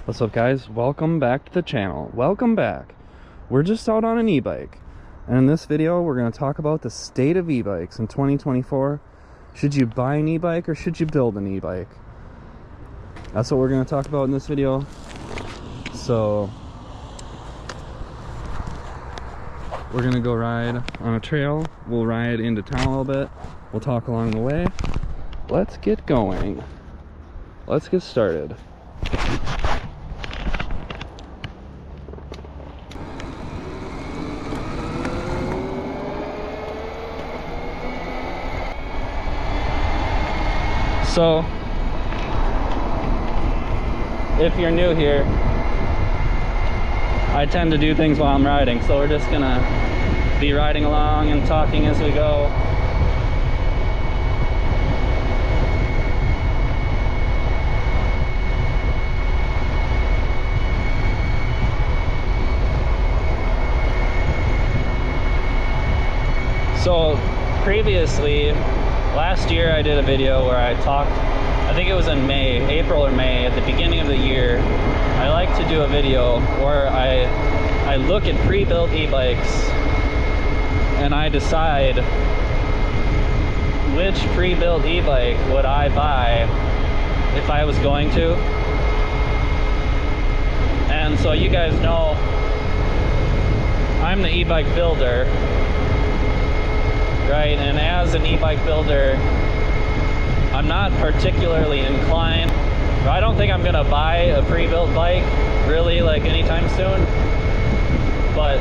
What's up, guys? Welcome back to the channel. Welcome back. We're just out on an e-bike, and in this video we're going to talk about the state of e-bikes in 2024. Should you buy an e-bike or should you build an e-bike? That's what we're going to talk about in this video. So we're going to go ride on a trail. We'll ride into town a little bit. We'll talk along the way. Let's get going. Let's get started. So, if you're new here, I tend to do things while I'm riding, so we're just gonna be riding along and talking as we go. So, previously, last year I did a video where I talked, I think it was in May, April or May, at the beginning of the year. I like to do a video where I look at pre-built e-bikes and I decide which pre-built e-bike would I buy if I was going to. And so you guys know I'm the e-bike builder, right? And as an e-bike builder, I'm not particularly inclined. I don't think I'm gonna buy a pre-built bike really like anytime soon, but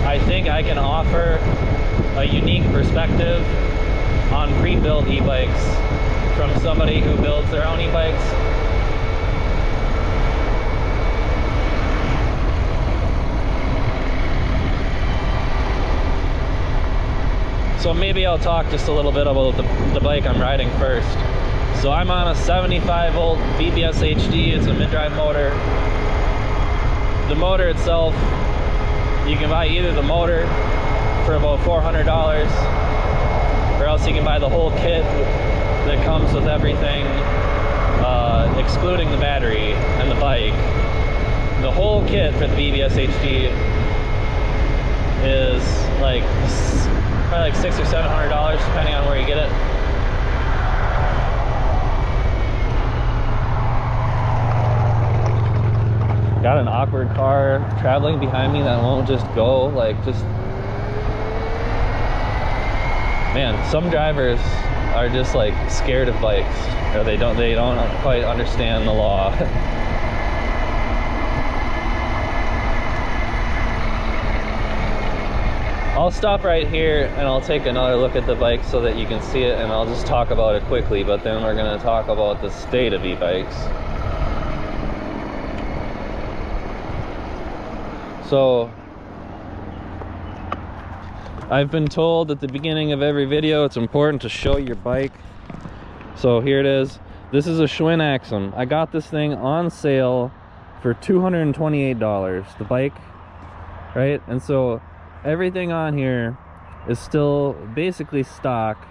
I think I can offer a unique perspective on pre-built e-bikes from somebody who builds their own e-bikes. So maybe I'll talk just a little bit about the bike I'm riding first. So I'm on a 75 volt BBS HD. It's a mid-drive motor. The motor itself, you can buy either the motor for about $400, or else you can buy the whole kit that comes with everything, excluding the battery and the bike. The whole kit for the BBS HD is like probably like $600 or $700 depending on where you get it. Got an awkward car traveling behind me that won't just go, like, just, man, some drivers are just like scared of bikes, or they don't quite understand the law. I'll stop right here and I'll take another look at the bike so that you can see it, and I'll just talk about it quickly, but then we're going to talk about the state of e-bikes. So, I've been told at the beginning of every video it's important to show your bike. So here it is. This is a Schwinn Axum. I got this thing on sale for $228, the bike, right? And so everything on here is still basically stock.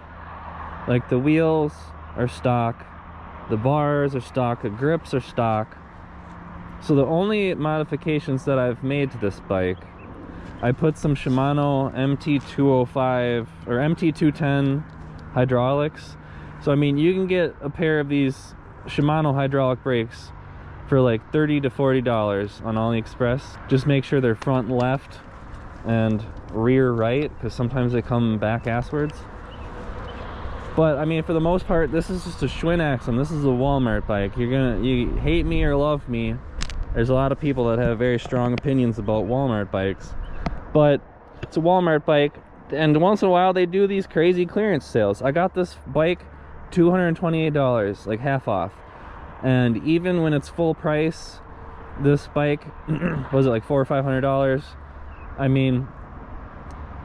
Like the wheels are stock, the bars are stock, the grips are stock. So the only modifications that I've made to this bike, I put some Shimano MT205 or MT210 hydraulics. So I mean, you can get a pair of these Shimano hydraulic brakes for like $30 to $40 on AliExpress. Just make sure they're front left and rear right, because sometimes they come back asswards. But I mean, for the most part, this is just a Schwinn Axum. This is a Walmart bike. You hate me or love me, there's a lot of people that have very strong opinions about Walmart bikes, but it's a Walmart bike, and once in a while they do these crazy clearance sales. I got this bike $228, like half off, and even when it's full price, this bike was it like $400 or $500? I mean,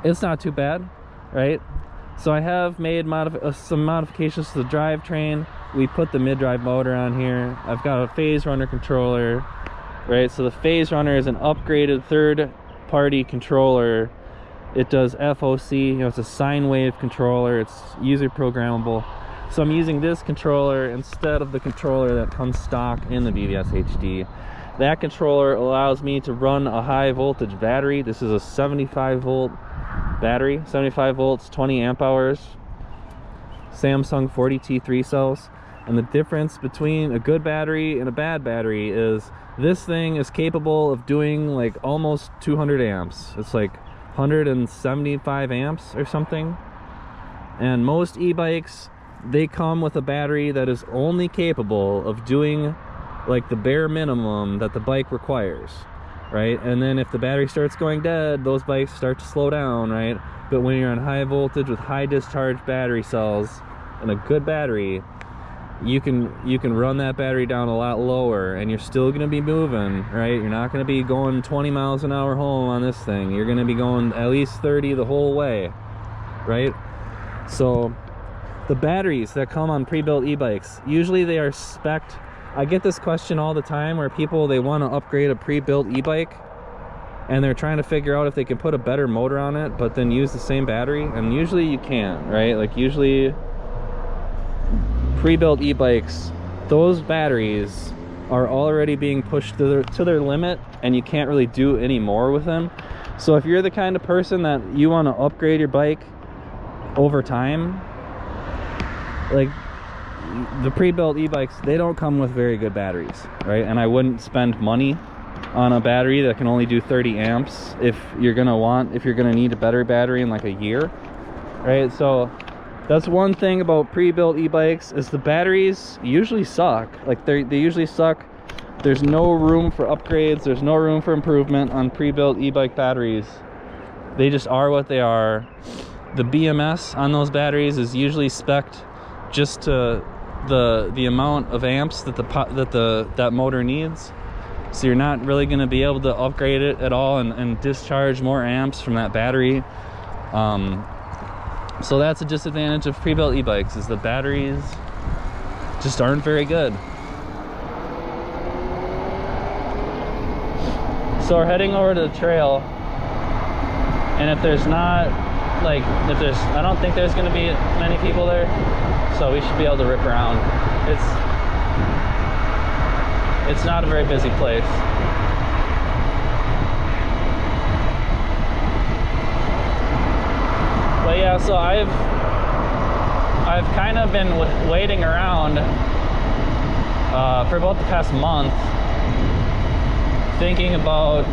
it's not too bad, right? So I have made some modifications to the drivetrain. We put the mid-drive motor on here. I've got a phase runner controller, right? So the phase runner is an upgraded third-party controller. It does FOC, you know, it's a sine wave controller. It's user programmable. So I'm using this controller instead of the controller that comes stock in the BBS HD. That controller allows me to run a high voltage battery. This is a 75 volt battery, 75 volts, 20 amp hours, Samsung 40T3 cells. And the difference between a good battery and a bad battery is this thing is capable of doing like almost 200 amps. It's like 175 amps or something. And most e-bikes, they come with a battery that is only capable of doing like the bare minimum that the bike requires, right? And then if the battery starts going dead, those bikes start to slow down, right? But when you're on high voltage with high discharge battery cells and a good battery, you can run that battery down a lot lower and you're still going to be moving, right? You're not going to be going 20 miles an hour home on this thing. You're going to be going at least 30 the whole way, right? So the batteries that come on pre-built e-bikes, usually they are spec'd. I get this question all the time where people, they want to upgrade a pre-built e-bike and they're trying to figure out if they can put a better motor on it but then use the same battery, and usually you can't, right? Like usually pre-built e-bikes, those batteries are already being pushed to their limit and you can't really do any more with them. So if you're the kind of person that you want to upgrade your bike over time, like the pre-built e-bikes, they don't come with very good batteries, right? And I wouldn't spend money on a battery that can only do 30 amps if you're gonna need a better battery in like a year, right? So that's one thing about pre-built e-bikes, is the batteries usually suck. Like they usually suck. There's no room for upgrades, there's no room for improvement on pre-built e-bike batteries. They just are what they are. The BMS on those batteries is usually spec'd just to the amount of amps that that motor needs. So you're not really going to be able to upgrade it at all and discharge more amps from that battery. So that's a disadvantage of pre-built e-bikes, is the batteries just aren't very good. So we're heading over to the trail, and if there's not, like, I don't think there's gonna be many people there, so we should be able to rip around. It's not a very busy place. But yeah, so I've kind of been waiting around for about the past month, thinking about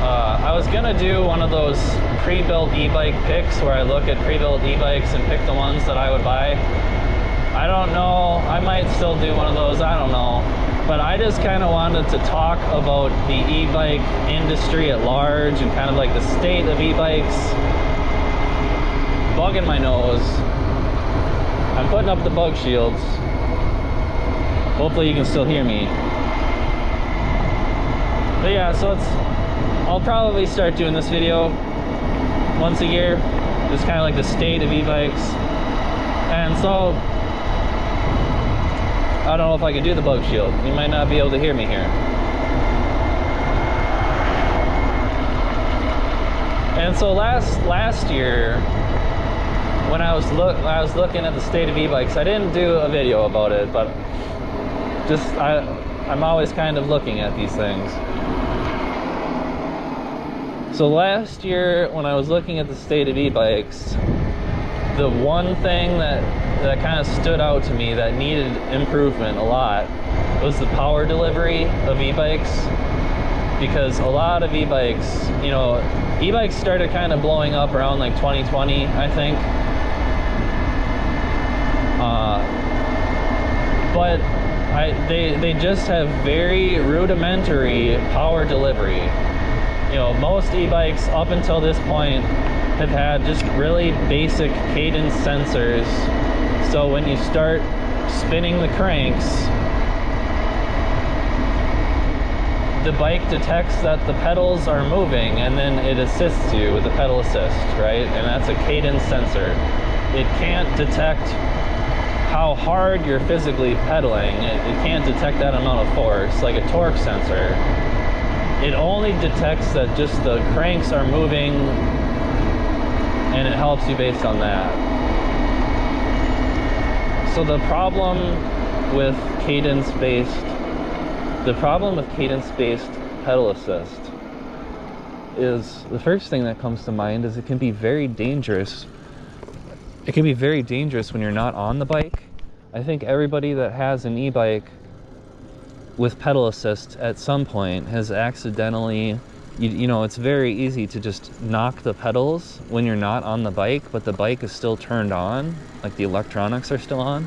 I was gonna do one of those pre-built e-bike picks where I look at pre-built e-bikes and pick the ones that I would buy. I don't know, I might still do one of those, I don't know. But I just kind of wanted to talk about the e-bike industry at large and kind of like the state of e-bikes. Bug in my nose. I'm putting up the bug shields. Hopefully you can still hear me. But yeah, so I'll probably start doing this video once a year. Just kind of like the state of e-bikes. And so I don't know if I can do the bug shield. You might not be able to hear me here. And so last year, when I was looking at the state of e-bikes, I didn't do a video about it, but just I'm always kind of looking at these things. So last year, when I was looking at the state of e-bikes, the one thing that kind of stood out to me that needed improvement a lot was the power delivery of e-bikes. Because a lot of e-bikes, you know, e-bikes started kind of blowing up around like 2020, I think. But they just have very rudimentary power delivery. You know, most e-bikes up until this point have had just really basic cadence sensors. So when you start spinning the cranks, the bike detects that the pedals are moving and then it assists you with the pedal assist, right? And that's a cadence sensor. It can't detect how hard you're physically pedaling. It can't detect that amount of force, like a torque sensor. It only detects that just the cranks are moving, and it helps you based on that. So the problem with cadence-based The problem with cadence-based pedal assist is, the first thing that comes to mind is it can be very dangerous. It can be very dangerous when you're not on the bike. I think everybody that has an e-bike with pedal assist at some point has accidentally, you know, it's very easy to just knock the pedals when you're not on the bike, but the bike is still turned on, like the electronics are still on.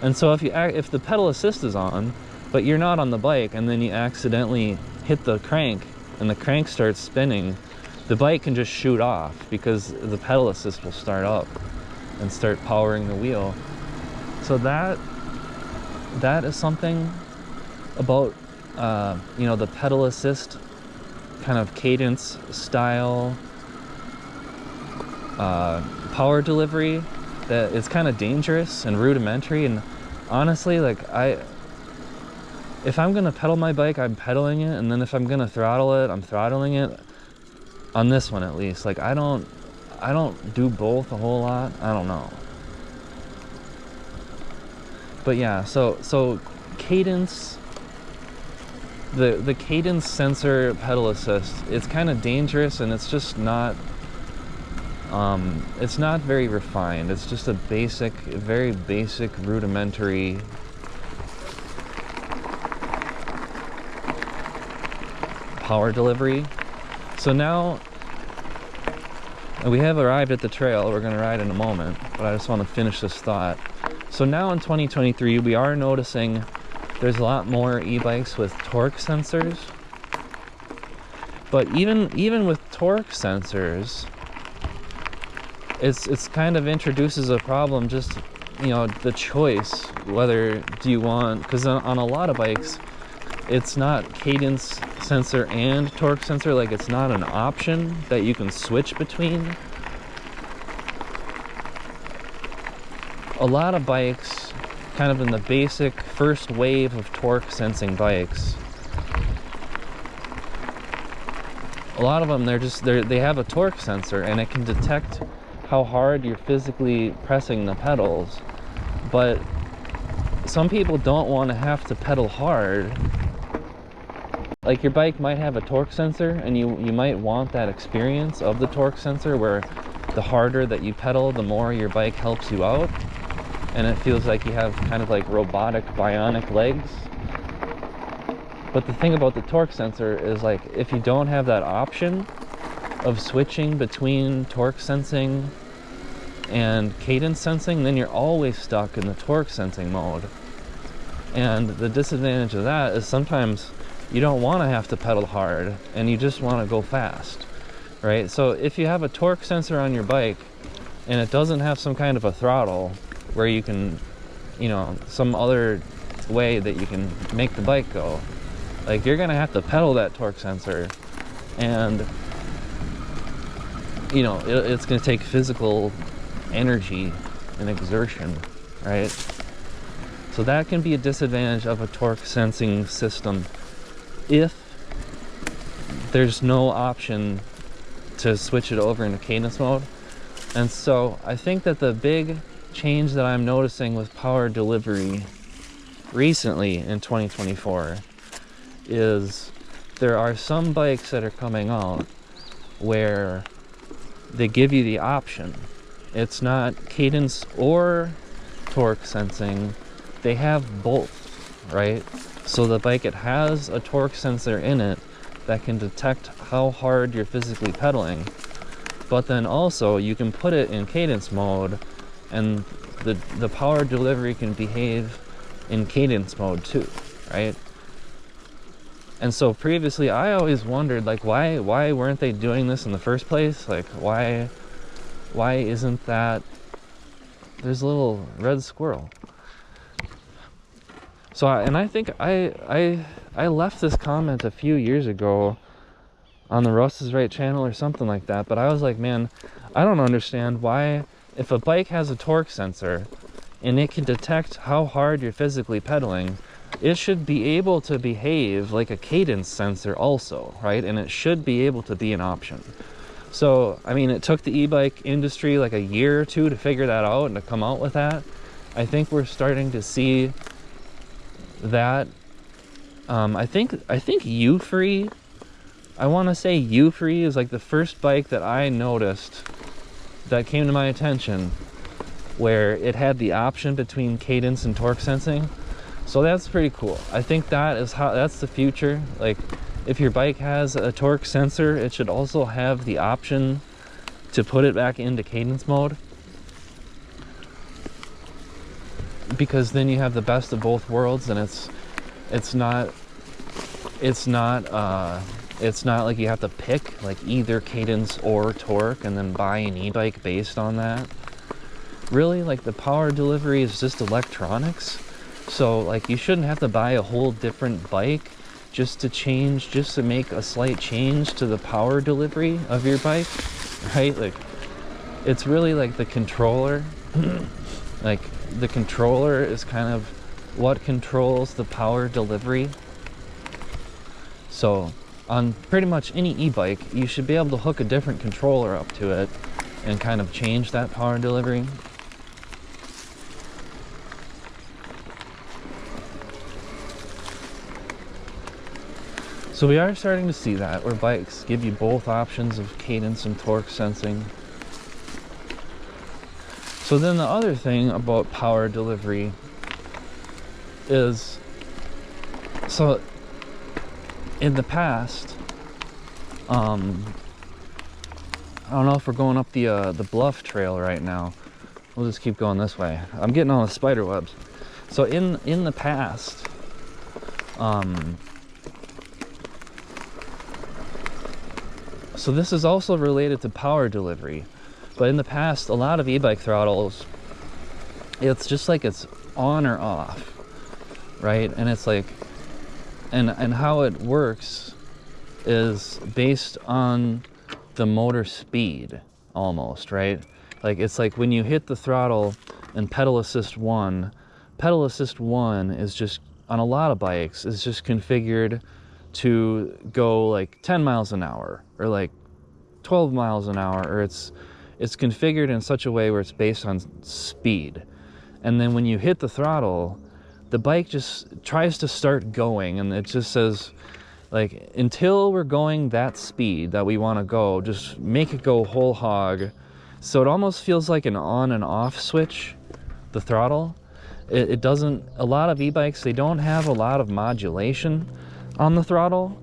And so if the pedal assist is on, but you're not on the bike, and then you accidentally hit the crank and the crank starts spinning, the bike can just shoot off because the pedal assist will start up and start powering the wheel. So that is something about you know, the pedal assist kind of cadence style power delivery, that is kind of dangerous and rudimentary. And honestly, like, if I'm gonna pedal my bike, I'm pedaling it, and then if I'm gonna throttle it, I'm throttling it. On this one, at least, like, I don't do both a whole lot. I don't know. But yeah, so cadence, the cadence sensor pedal assist, it's kind of dangerous, and it's just not it's not very refined. It's just a basic, very basic, rudimentary power delivery. So now we have arrived at the trail we're going to ride in a moment, but I just want to finish this thought. So now in 2023, we are noticing there's a lot more e-bikes with torque sensors. But even with torque sensors, it's kind of introduces a problem, just, you know, the choice, whether do you want, because on a lot of bikes, it's not cadence sensor and torque sensor, like, it's not an option that you can switch between. A lot of bikes, kind of in the basic first wave of torque sensing bikes, a lot of them, they have a torque sensor, and it can detect how hard you're physically pressing the pedals. But some people don't want to have to pedal hard. Like, your bike might have a torque sensor, and you might want that experience of the torque sensor, where the harder that you pedal, the more your bike helps you out, and it feels like you have kind of like robotic, bionic legs. But the thing about the torque sensor is, like, if you don't have that option of switching between torque sensing and cadence sensing, then you're always stuck in the torque sensing mode. And the disadvantage of that is sometimes you don't want to have to pedal hard, and you just want to go fast, right? So if you have a torque sensor on your bike and it doesn't have some kind of a throttle where you can, you know, some other way that you can make the bike go, like, you're gonna have to pedal that torque sensor, and, you know, it's gonna take physical energy and exertion, right? So that can be a disadvantage of a torque sensing system if there's no option to switch it over into cadence mode. And so I think that the big change that I'm noticing with power delivery recently in 2024 is there are some bikes that are coming out where they give you the option. It's not cadence or torque sensing, they have both, right? So the bike, it has a torque sensor in it that can detect how hard you're physically pedaling, but then also you can put it in cadence mode, and the power delivery can behave in cadence mode too, right? And so previously I always wondered, like, why weren't they doing this in the first place? Like, why isn't that, there's a little red squirrel. So I think I left this comment a few years ago on the Russ is Right channel or something like that, but I was like, man, I don't understand why, if a bike has a torque sensor and it can detect how hard you're physically pedaling, it should be able to behave like a cadence sensor also, right? And it should be able to be an option. So, I mean, it took the e-bike industry like a year or two to figure that out and to come out with that. I think we're starting to see that I think U-Free, I want to say U-Free is like the first bike that I noticed that came to my attention where it had the option between cadence and torque sensing. So that's pretty cool. I think that's the future. Like, if your bike has a torque sensor, it should also have the option to put it back into cadence mode, because then you have the best of both worlds, and it's not like you have to pick like either cadence or torque and then buy an e-bike based on that. Really, like, the power delivery is just electronics, so like you shouldn't have to buy a whole different bike just to make a slight change to the power delivery of your bike, right? Like, it's really like the controller. Like, the controller is kind of what controls the power delivery. So on pretty much any e-bike, you should be able to hook a different controller up to it and kind of change that power delivery. So we are starting to see that, where bikes give you both options of cadence and torque sensing. So then the other thing about power delivery is, so in the past, I don't know if we're going up the bluff trail right now. We'll just keep going this way. I'm getting all the spider webs. So in the past, so this is also related to power delivery, but in the past, a lot of e-bike throttles, it's just like it's on or off, right? And it's like, and how it works is based on the motor speed, almost, right? Like, it's like when you hit the throttle and pedal assist one is just, on a lot of bikes, is just configured to go like 10 miles an hour or like 12 miles an hour, or it's configured in such a way where it's based on speed. And then when you hit the throttle, the bike just tries to start going, and it just says, like, until we're going that speed that we want to go, just make it go whole hog. So it almost feels like an on and off switch, the throttle. It doesn't, a lot of e-bikes, they don't have a lot of modulation on the throttle,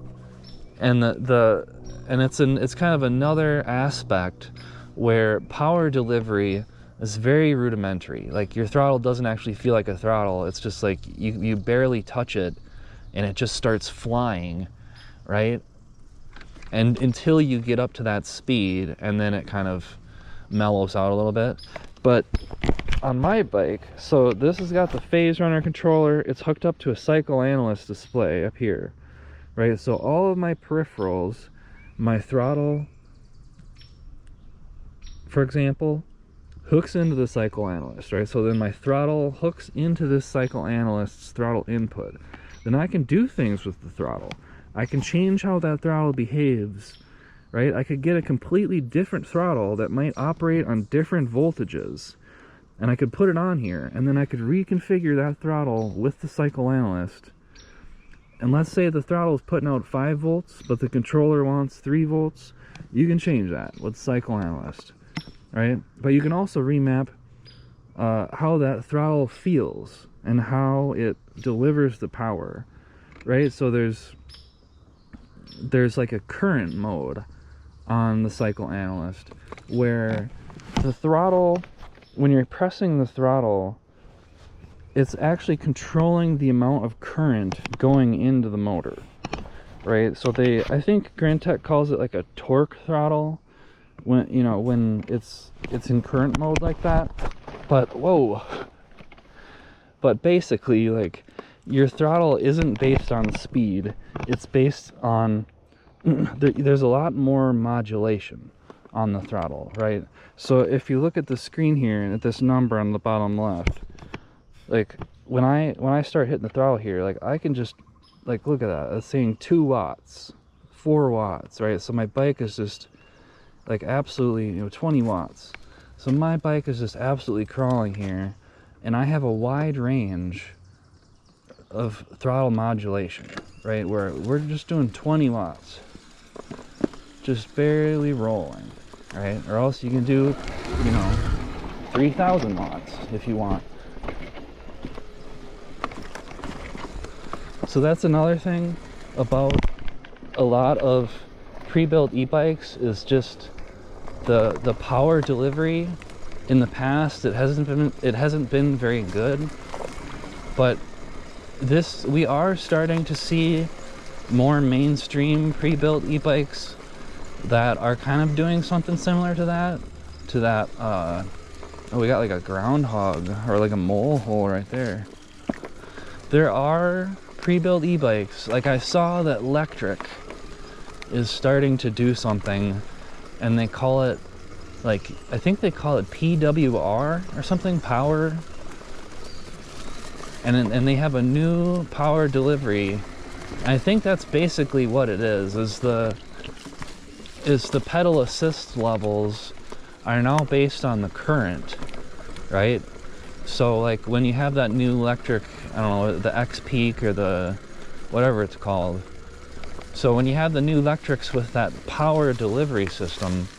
and it's kind of another aspect where power delivery is very rudimentary. Like, your throttle doesn't actually feel like a throttle. It's just like you barely touch it and it just starts flying, right? And until you get up to that speed, and then it kind of mellows out a little bit. But on my bike, so this has got the phase runner controller. It's hooked up to a cycle analyst display up here, right? So all of my peripherals, my throttle, for example, hooks into the cycle analyst, right? So then my throttle hooks into this cycle analyst's throttle input. Then I can do things with the throttle. I can change how that throttle behaves, right? I could get a completely different throttle that might operate on different voltages, and I could put it on here, and then I could reconfigure that throttle with the cycle analyst. And let's say the throttle is putting out 5 volts, but the controller wants 3 volts. You can change that with cycle analyst, right? But you can also remap how that throttle feels and how it delivers the power, right? So there's like a current mode on the cycle analyst where the throttle, when you're pressing the throttle, it's actually controlling the amount of current going into the motor, right? So I think Grand Tech calls it like a torque throttle when it's in current mode like that. But whoa, but basically, like, your throttle isn't based on speed, it's based on there's a lot more modulation on the throttle, right? So if you look at the screen here and at this number on the bottom left, like, when I start hitting the throttle here, like, I can just, like, look at that, it's saying 2 watts, 4 watts, right? So my bike is just like absolutely, 20 watts. So my bike is just absolutely crawling here, and I have a wide range of throttle modulation, right? Where we're just doing 20 watts, just barely rolling, right? Or else you can do, you know, 3,000 watts if you want. So that's another thing about a lot of pre-built e-bikes, is just the power delivery. In the past, it hasn't been very good, but we are starting to see more mainstream pre-built e-bikes that are kind of doing something similar to that. Oh, we got like a groundhog or like a mole hole right there. There are pre-built e-bikes, like I saw that Electric is starting to do something, and they call it, like, I think they call it PWR or something, power, and they have a new power delivery. I think that's basically what it is the pedal assist levels are now based on the current, right? So like when you have that new Electric, I don't know, the X Peak or the whatever it's called, so when you have the new Electrics with that power delivery system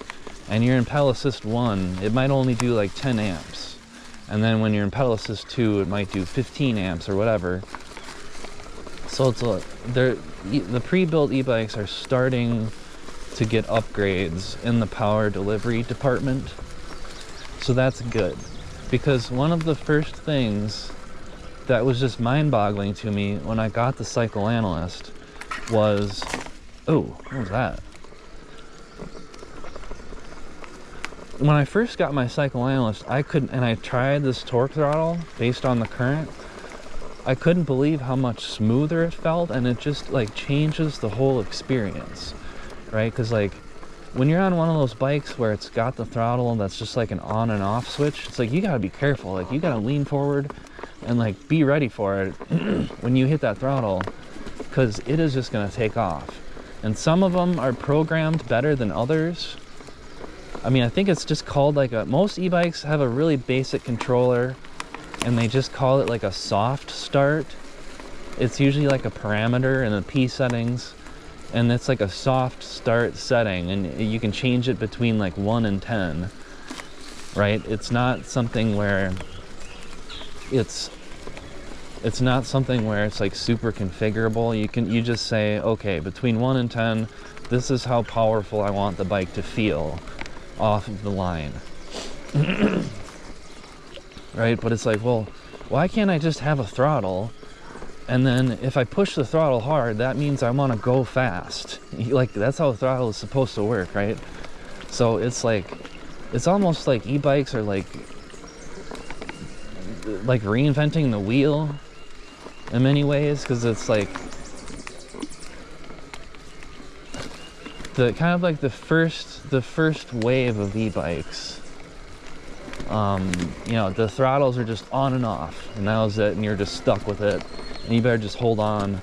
and you're in pedal assist 1, it might only do like 10 amps, and then when you're in pedal assist 2, it might do 15 amps or whatever. So it's the pre-built e-bikes are starting to get upgrades in the power delivery department. So that's good, because one of the first things that was just mind-boggling to me when I got the Psychoanalyst was, oh, what was that? When I first got my Psychoanalyst, and I tried this torque throttle based on the current, I couldn't believe how much smoother it felt, and it just like changes the whole experience, right? Because like when you're on one of those bikes where it's got the throttle that's just like an on and off switch, it's like you gotta be careful, like you gotta lean forward and like be ready for it when you hit that throttle, because it is just gonna take off. And some of them are programmed better than others. I mean, I think it's just called like most e-bikes have a really basic controller, and they just call it like a soft start. It's usually like a parameter in the P settings, and it's like a soft start setting, and you can change it between like 1 and 10, right? It's not something where it's like super configurable. You just say, okay, between 1 and 10, this is how powerful I want the bike to feel off of the line. Right? But it's like, well, why can't I just have a throttle, and then if I push the throttle hard, that means I want to go fast. Like, that's how a throttle is supposed to work, right? So it's like, it's almost like e-bikes are like reinventing the wheel in many ways, because it's like the kind of like the first wave of e-bikes. You know, the throttles are just on and off, and that was it, and you're just stuck with it, and you better just hold on.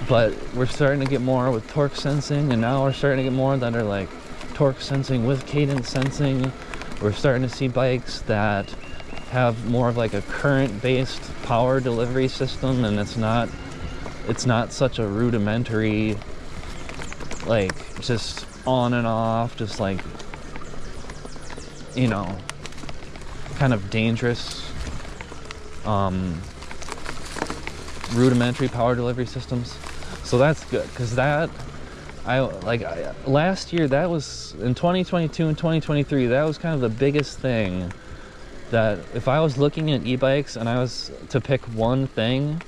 But we're starting to get more with torque sensing, and now we're starting to get more that are like torque sensing with cadence sensing. We're starting to see bikes that have more of like a current-based power delivery system, and it's not such a rudimentary, like just on and off, just like, you know, kind of dangerous rudimentary power delivery systems. So that's good, because last year, that was in 2022 and 2023, that was kind of the biggest thing, that if I was looking at e-bikes and I was to pick one thing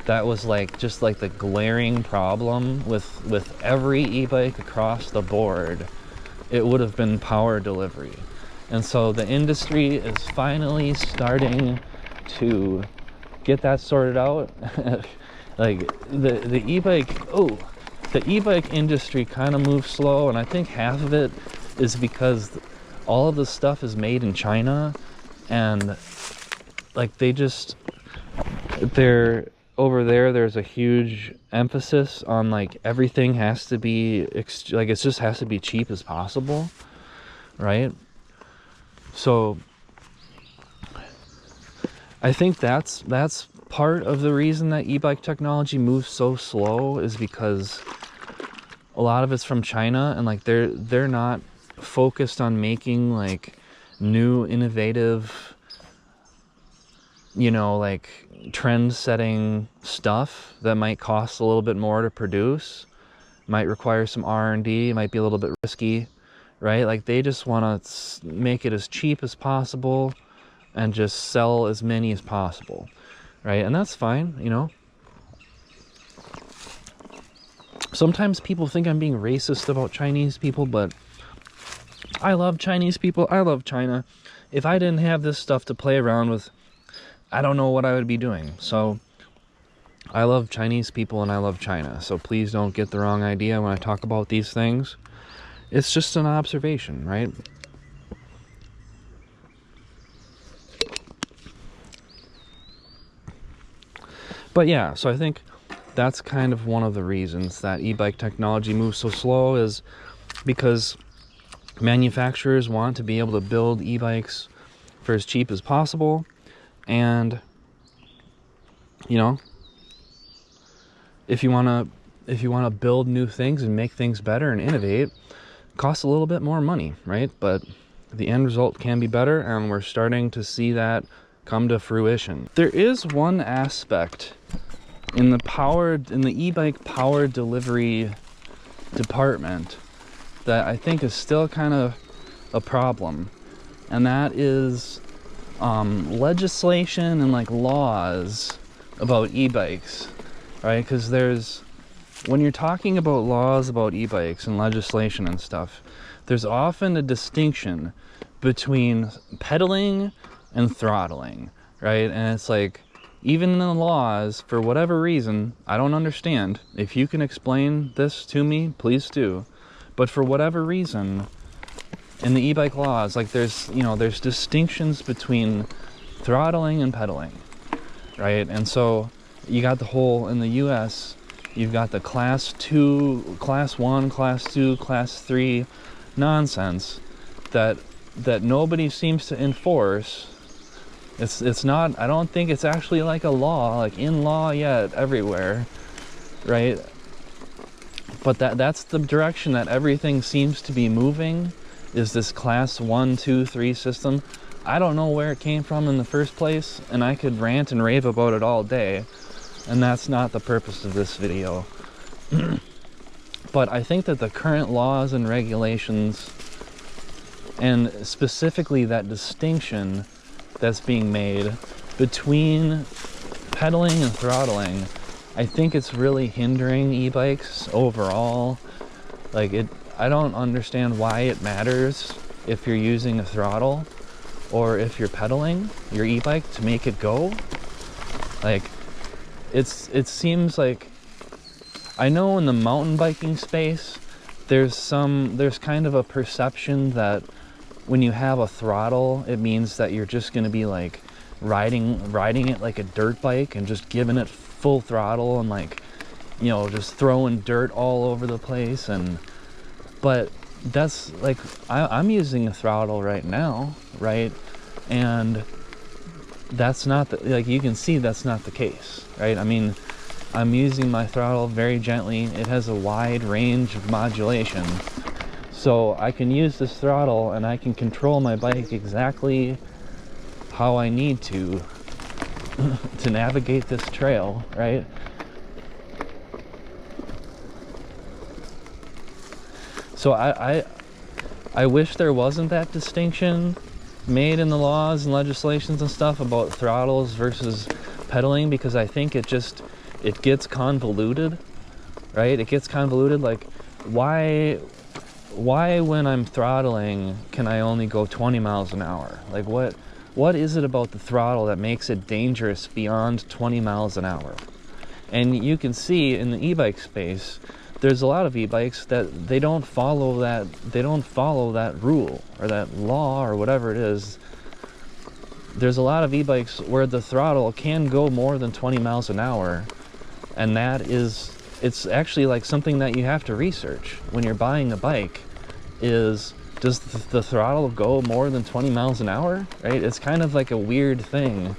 that was like just like the glaring problem with every e-bike across the board, it would have been power delivery. And so the industry is finally starting to get that sorted out. Like the e-bike industry kind of moves slow, and I think half of it is because all of the stuff is made in China, and like they're over there, there's a huge emphasis on like everything has to be like it just has to be cheap as possible, right? So I think that's part of the reason that e-bike technology moves so slow, is because a lot of it's from China, and like they're not focused on making like new innovative, you know, like trend setting stuff that might cost a little bit more to produce, might require some R&D, might be a little bit risky, right? Like they just want to make it as cheap as possible and just sell as many as possible, right? And that's fine, you know. Sometimes people think I'm being racist about Chinese people, but I love Chinese people. I love China. If I didn't have this stuff to play around with, I don't know what I would be doing. So I love Chinese people and I love China. So please don't get the wrong idea when I talk about these things. It's just an observation, right? But yeah, so I think that's kind of one of the reasons that e-bike technology moves so slow, is because manufacturers want to be able to build e-bikes for as cheap as possible. And, you know, if you want to build new things and make things better and innovate, it costs a little bit more money, right? But the end result can be better, and we're starting to see that come to fruition. There is one aspect in the e-bike power delivery department that I think is still kind of a problem, and that is legislation and like laws about e-bikes, right? Because when you're talking about laws about e-bikes and legislation and stuff, there's often a distinction between pedaling and throttling, right? And it's like, even in the laws, for whatever reason, I don't understand. If you can explain this to me, please do. But for whatever reason, in the e-bike laws, like there's distinctions between throttling and pedaling, right? And so you got the whole, in the US, you've got the class 2, class 1, class 2, class 3 nonsense that nobody seems to enforce. It's not, I don't think it's actually like a law, like in law yet everywhere, right? But that's the direction that everything seems to be moving, is this class 1, 2, 3 system. I don't know where it came from in the first place, and I could rant and rave about it all day, and that's not the purpose of this video. But I think that the current laws and regulations, and specifically that distinction that's being made between pedaling and throttling, I think it's really hindering e-bikes overall. Like I don't understand why it matters if you're using a throttle or if you're pedaling your e-bike to make it go. Like it seems like, I know in the mountain biking space there's kind of a perception that when you have a throttle, it means that you're just going to be like riding it like a dirt bike and just giving it full throttle and like, you know, just throwing dirt all over the place. But that's like, I'm using a throttle right now, right? And that's not like, you can see that's not the case, right? I mean, I'm using my throttle very gently. It has a wide range of modulation. So I can use this throttle and I can control my bike exactly how I need to navigate this trail, right? So I wish there wasn't that distinction made in the laws and legislations and stuff about throttles versus pedaling, because I think it gets convoluted, right? It gets convoluted. Like, why when I'm throttling can I only go 20 miles an hour? Like what is it about the throttle that makes it dangerous beyond 20 miles an hour? And you can see in the e-bike space, there's a lot of e-bikes that they don't follow that rule or that law or whatever it is. There's a lot of e-bikes where the throttle can go more than 20 miles an hour, and it's actually like something that you have to research when you're buying a bike. Does the throttle go more than 20 miles an hour, right? It's kind of like a weird thing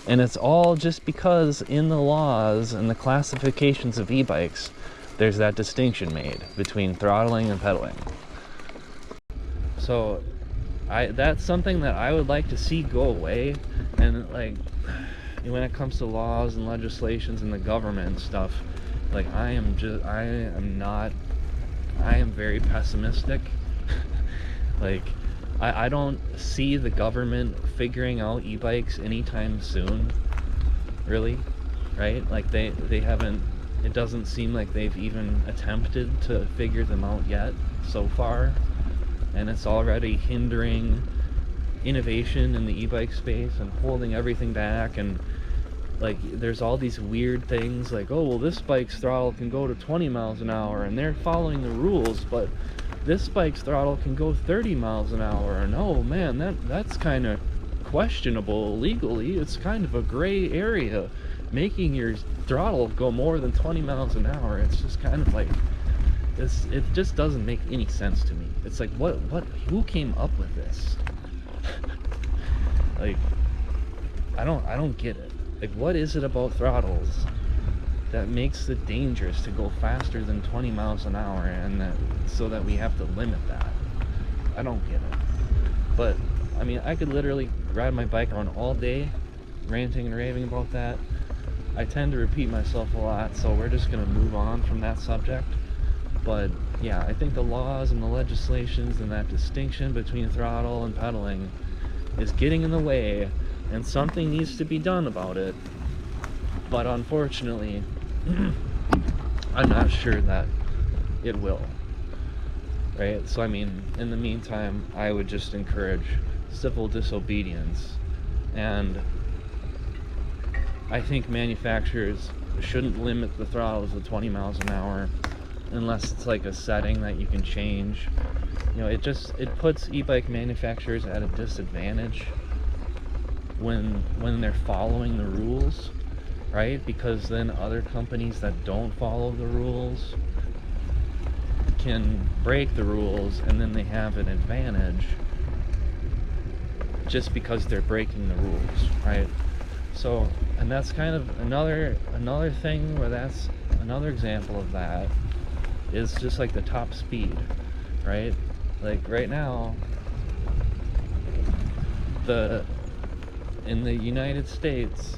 And it's all just because in the laws and the classifications of e-bikes, there's that distinction made between throttling and pedaling. So that's something that I would like to see go away. And like, when it comes to laws and legislations and the government and stuff, like I am very pessimistic. Like, I don't see the government figuring out e-bikes anytime soon, really, right? Like they haven't, it doesn't seem like they've even attempted to figure them out yet so far, and it's already hindering innovation in the e-bike space and holding everything back. And like, there's all these weird things like, oh well, this bike's throttle can go to 20 miles an hour and they're following the rules, but this bike's throttle can go 30 miles an hour, and oh man, that's kind of questionable legally. It's kind of a gray area, making your throttle go more than 20 miles an hour. It's just kind of like, it just doesn't make any sense to me. It's like, who came up with this? Like, I don't get it. Like, what is it about throttles that makes it dangerous to go faster than 20 miles an hour, and so that we have to limit that? I don't get it. But I mean, I could literally ride my bike around all day ranting and raving about that. I tend to repeat myself a lot, so we're just gonna move on from that subject. But yeah, I think the laws and the legislations and that distinction between throttle and pedaling is getting in the way, and something needs to be done about it. But unfortunately, I'm not sure that it will, right? So I mean, in the meantime, I would just encourage civil disobedience, and I think manufacturers shouldn't limit the throttles to 20 miles an hour unless it's like a setting that you can change. You know, it puts e-bike manufacturers at a disadvantage when they're following the rules, right? Because then other companies that don't follow the rules can break the rules, and then they have an advantage just because they're breaking the rules, right? So, and that's kind of another thing where that's another example of that, is just like the top speed, right? Like right now, in the United States,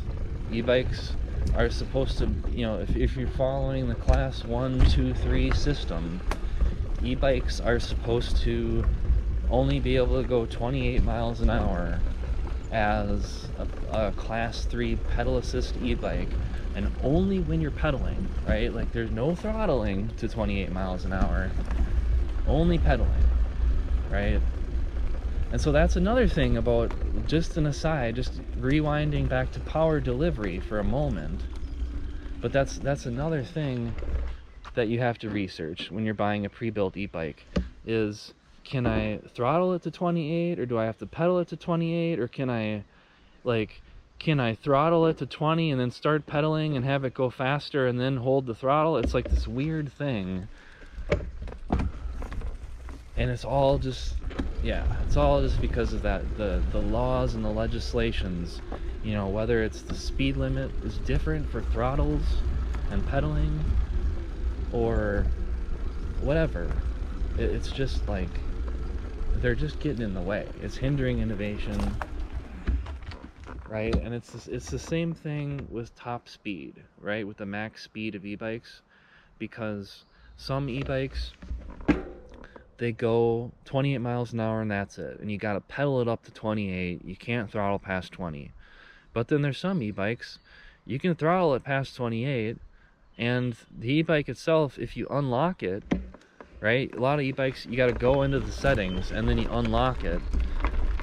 e-bikes are supposed to, you know, if you're following the class 1, 2, 3 system, e-bikes are supposed to only be able to go 28 miles an hour as a class 3 pedal assist e-bike, and only when you're pedaling, right? Like, there's no throttling to 28 miles an hour, only pedaling, right? And so that's another thing about, just an aside, just rewinding back to power delivery for a moment, but that's another thing that you have to research when you're buying a pre-built e-bike, is, can I throttle it to 28, or do I have to pedal it to 28, or can I throttle it to 20 and then start pedaling and have it go faster and then hold the throttle? It's like this weird thing, and it's all just, yeah, it's all just because of that, the laws and the legislations. You know, whether it's the speed limit is different for throttles and pedaling, or whatever. It's just like, they're just getting in the way. It's hindering innovation, right? And it's the same thing with top speed, right? With the max speed of e-bikes, because some e-bikes, they go 28 miles an hour and that's it, and you got to pedal it up to 28. You can't throttle past 20. But then there's some e-bikes you can throttle it past 28, and the e-bike itself, if you unlock it, right, a lot of e-bikes, you got to go into the settings and then you unlock it,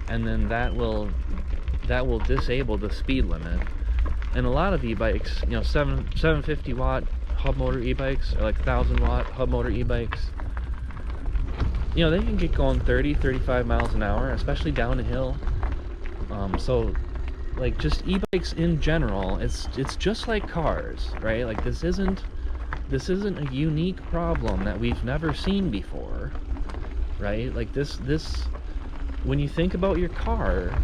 and then that will disable the speed limit. And a lot of e-bikes, you know, 750 watt hub motor e-bikes, or like 1000 watt hub motor e-bikes, you know, they can get going 30-35 miles an hour, especially down a hill. So like, just e-bikes in general, it's just like cars, right? Like, this isn't a unique problem that we've never seen before, right? Like, this when you think about your car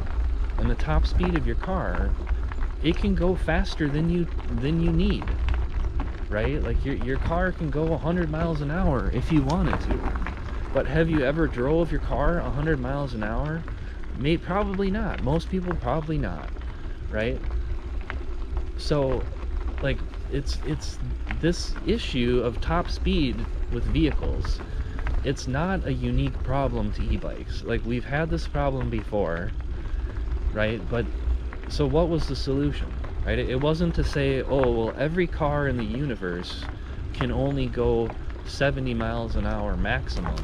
and the top speed of your car, it can go faster than you need, right? Like your car can go 100 miles an hour if you wanted to. But have you ever drove your car 100 miles an hour? Probably not. Most people probably not, right? So like it's this issue of top speed with vehicles. It's not a unique problem to e-bikes. Like, we've had this problem before, right? But so what was the solution, right? It wasn't to say, oh, well, every car in the universe can only go 70 miles an hour maximum,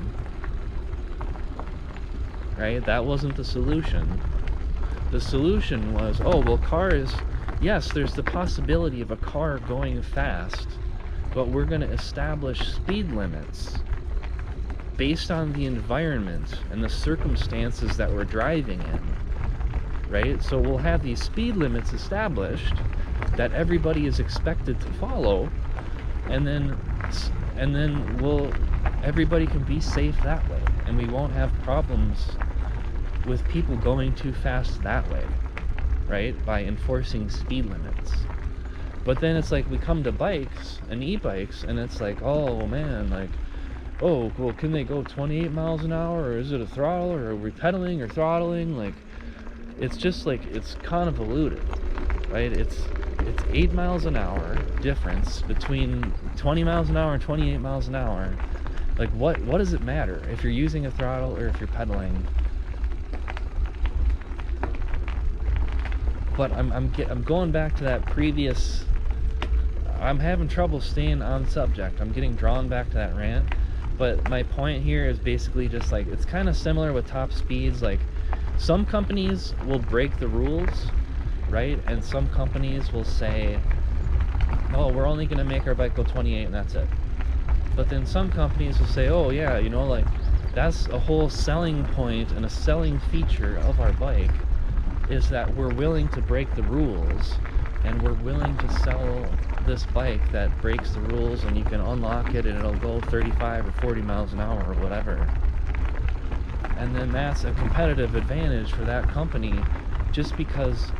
right? That wasn't the solution. The solution was, oh, well, cars, yes, there's the possibility of a car going fast, but we're going to establish speed limits based on the environment and the circumstances that we're driving in, right? So we'll have these speed limits established that everybody is expected to follow, and then everybody can be safe that way, and we won't have problems with people going too fast that way, right? By enforcing speed limits. But then it's like we come to bikes and e-bikes, and it's like, oh man, like, oh, well, can they go 28 miles an hour, or is it a throttle, or are we pedaling or throttling? Like, it's just like, it's convoluted, right? It's 8 miles an hour difference between 20 miles an hour and 28 miles an hour. Like, what does it matter if you're using a throttle or if you're pedaling? But I'm going back to that previous. I'm having trouble staying on subject. I'm getting drawn back to that rant. But my point here is basically just like, it's kind of similar with top speeds. Like, some companies will break the rules, right? And some companies will say, oh, we're only going to make our bike go 28 and that's it. But then some companies will say, oh yeah, you know, like, that's a whole selling point and a selling feature of our bike, is that we're willing to break the rules, and we're willing to sell this bike that breaks the rules, and you can unlock it and it'll go 35 or 40 miles an hour or whatever. And then that's a competitive advantage for that company, just because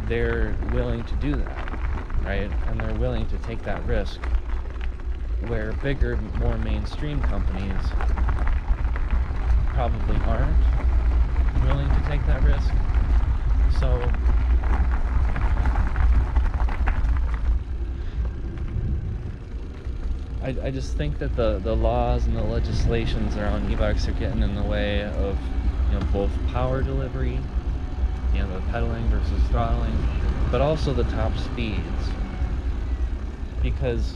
they're willing to do that, right? And they're willing to take that risk, where bigger, more mainstream companies probably aren't willing to take that risk. So I just think that the laws and the legislations around e-bikes are getting in the way of, you know, both power delivery, you know, the pedaling versus throttling, but also the top speeds. Because,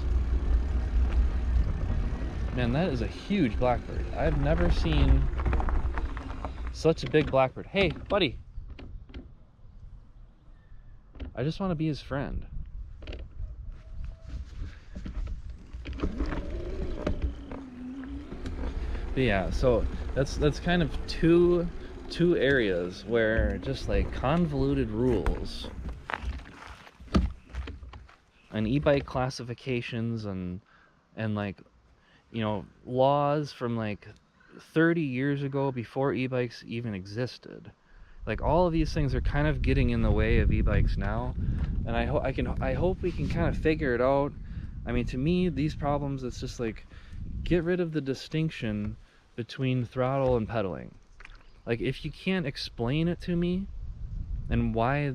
man, that is a huge blackbird. I've never seen such a big blackbird. Hey, buddy. I just want to be his friend. But yeah, so that's kind of two areas where just like convoluted rules and e-bike classifications and like, you know, laws from like 30 years ago, before e-bikes even existed. Like, all of these things are kind of getting in the way of e-bikes now, and I hope we can kind of figure it out. I mean, to me, these problems, it's just like, get rid of the distinction between throttle and pedaling. Like, if you can't explain it to me, and why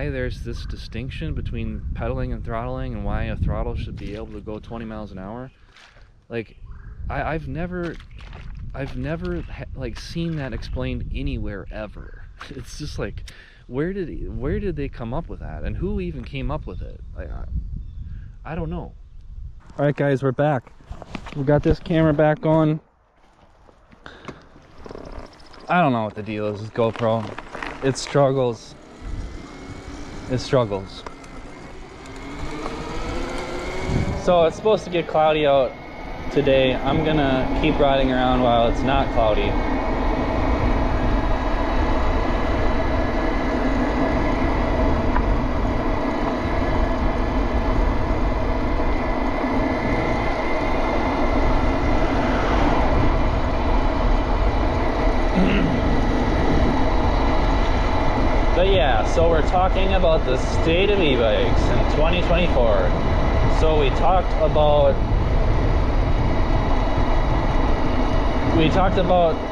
there's this distinction between pedaling and throttling, and why a throttle should be able to go 20 miles an hour, like, I've never like seen that explained anywhere ever. It's just like, where did they come up with that, and who even came up with it? Like, I don't know. All right, guys, we're back. We got this camera back on. I don't know what the deal is with GoPro. It struggles. It struggles. So it's supposed to get cloudy out today. I'm gonna keep riding around while it's not cloudy. But yeah, So we're talking about the state of e-bikes in 2024. So we talked about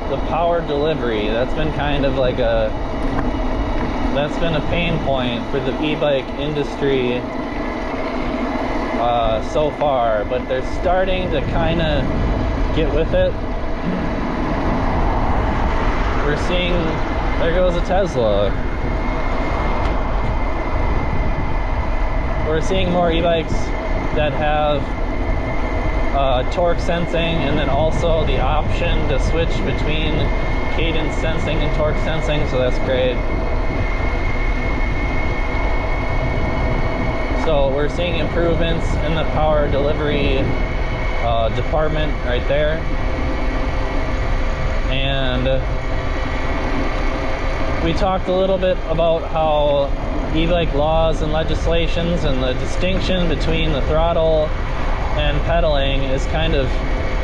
the power delivery. That's been kind of like that's been a pain point for the e-bike industry so far, but they're starting to kind of get with it. We're seeing, there goes a Tesla. We're seeing more e-bikes that have torque sensing, and then also the option to switch between cadence sensing and torque sensing, so that's great. So we're seeing improvements in the power delivery department right there. And we talked a little bit about how e-bike laws and legislations and the distinction between the throttle and pedaling is kind of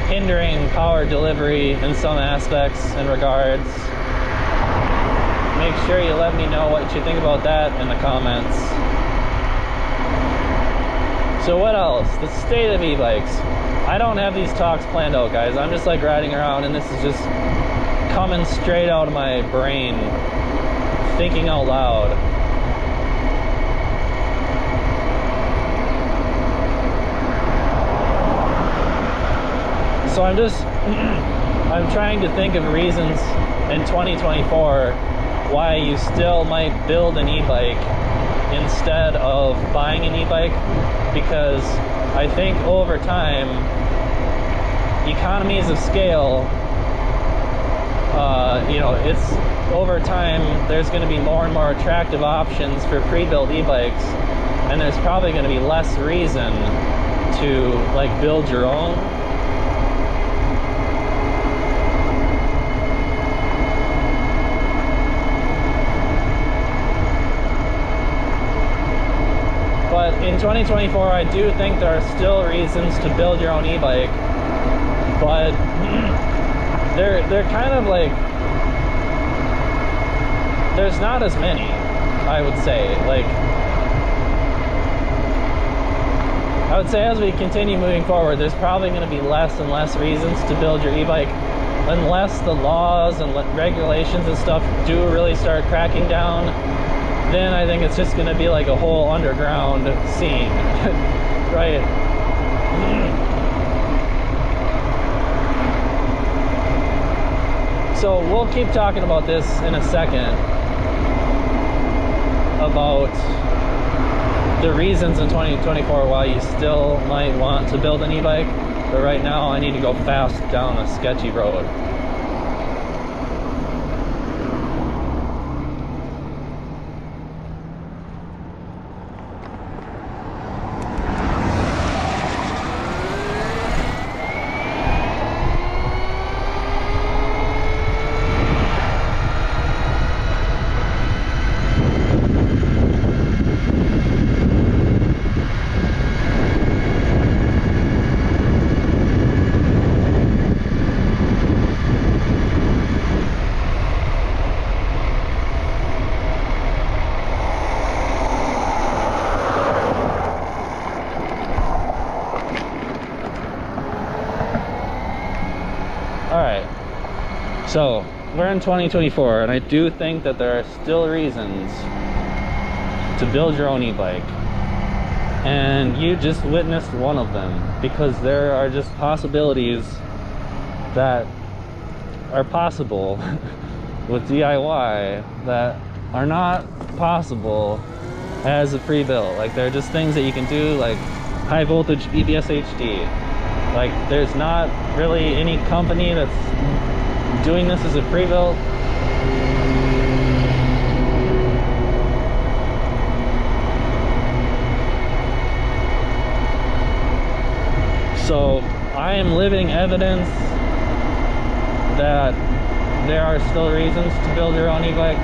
hindering power delivery in some aspects and regards. Make sure you let me know what you think about that in the comments. So what else? The state of e-bikes. I don't have these talks planned out, guys. I'm just like riding around, and this is just coming straight out of my brain, thinking out loud. So I'm trying to think of reasons in 2024 why you still might build an e-bike instead of buying an e-bike, because I think over time, economies of scale, you know, it's over time there's going to be more and more attractive options for pre-built e-bikes, and there's probably going to be less reason to like build your own. But in 2024, I do think there are still reasons to build your own e-bike, but they're kind of like, there's not as many, I would say. Like, I would say as we continue moving forward, there's probably going to be less and less reasons to build your e-bike, unless the laws and regulations and stuff do really start cracking down. Then I think it's just going to be like a whole underground scene, right? So we'll keep talking about this in a second, about the reasons in 2024 why you still might want to build an e-bike. But right now I need to go fast down a sketchy road. So we're in 2024, and I do think that there are still reasons to build your own e-bike, and you just witnessed one of them, because there are just possibilities that are possible with DIY that are not possible as a pre-built. Like, there are just things that you can do, like high voltage EBS HD. Like, there's not really any company that's doing this as a pre-built. So I am living evidence that there are still reasons to build your own e-bike.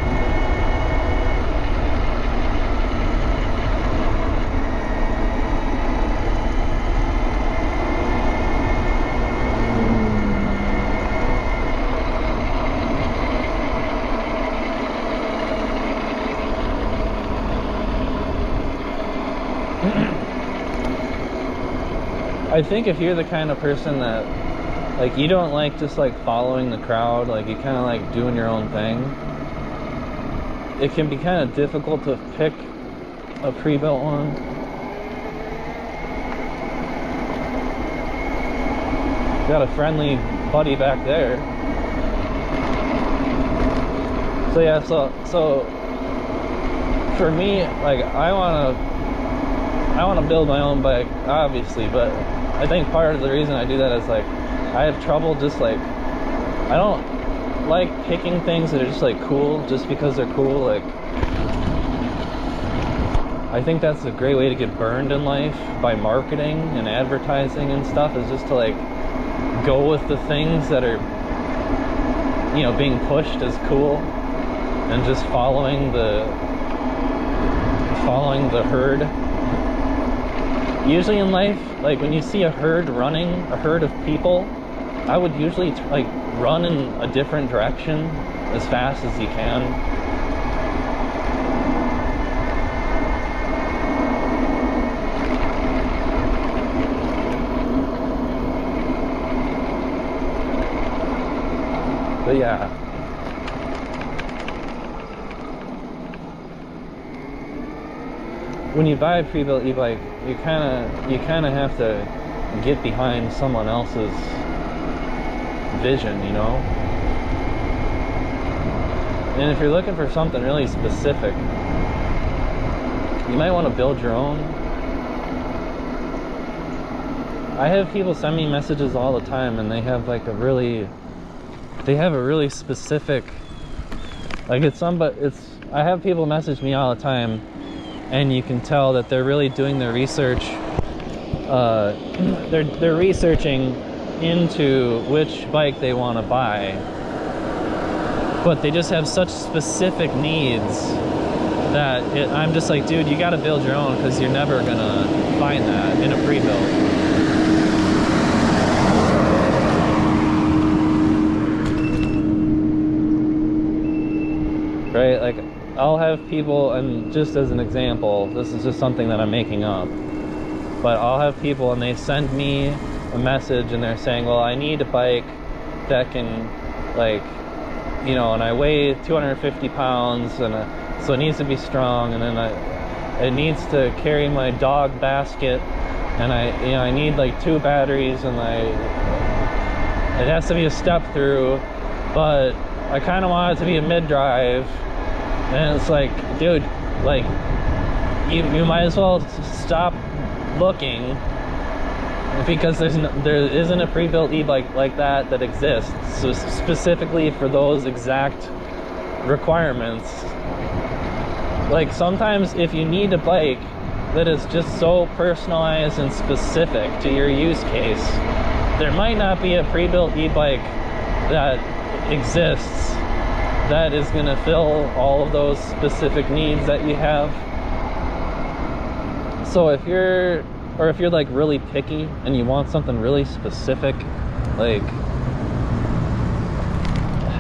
I think if you're the kind of person that, like, you don't like just like following the crowd, like you kind of like doing your own thing, it can be kind of difficult to pick a pre-built one. Got a friendly buddy back there. So yeah, so for me, like, I wanna build my own bike, obviously, but I think part of the reason I do that is like I have trouble just like, I don't like picking things that are just like cool just because they're cool. Like, I think that's a great way to get burned in life by marketing and advertising and stuff, is just to like go with the things that are, you know, being pushed as cool, and just following the herd. Usually in life, like when you see a herd running, a herd of people, I would usually like run in a different direction as fast as you can. But yeah, when you buy a pre-built e-bike, you kind of have to get behind someone else's vision, you know? And if you're looking for something really specific, you might want to build your own. I have people send me messages all the time, and they have like a really specific, like, I have people message me all the time, and you can tell that they're really doing their research. They're researching into which bike they want to buy, but they just have such specific needs that I'm just like, dude, you got to build your own, because you're never gonna find that in a pre-built. Right? Like, I'll have people, and just as an example, this is just something that I'm making up, but I'll have people and they send me a message and they're saying, well, I need a bike that can, like, you know, and I weigh 250 pounds, and so it needs to be strong, and then it needs to carry my dog basket, and I need like 2 batteries, and it has to be a step through, but I kind of want it to be a mid-drive. And it's like, dude, like, you might as well stop looking, because there isn't a pre-built e-bike like that exists, so specifically for those exact requirements. Like, sometimes if you need a bike that is just so personalized and specific to your use case, there might not be a pre-built e-bike that exists that is going to fill all of those specific needs that you have. So if you're like really picky and you want something really specific, like,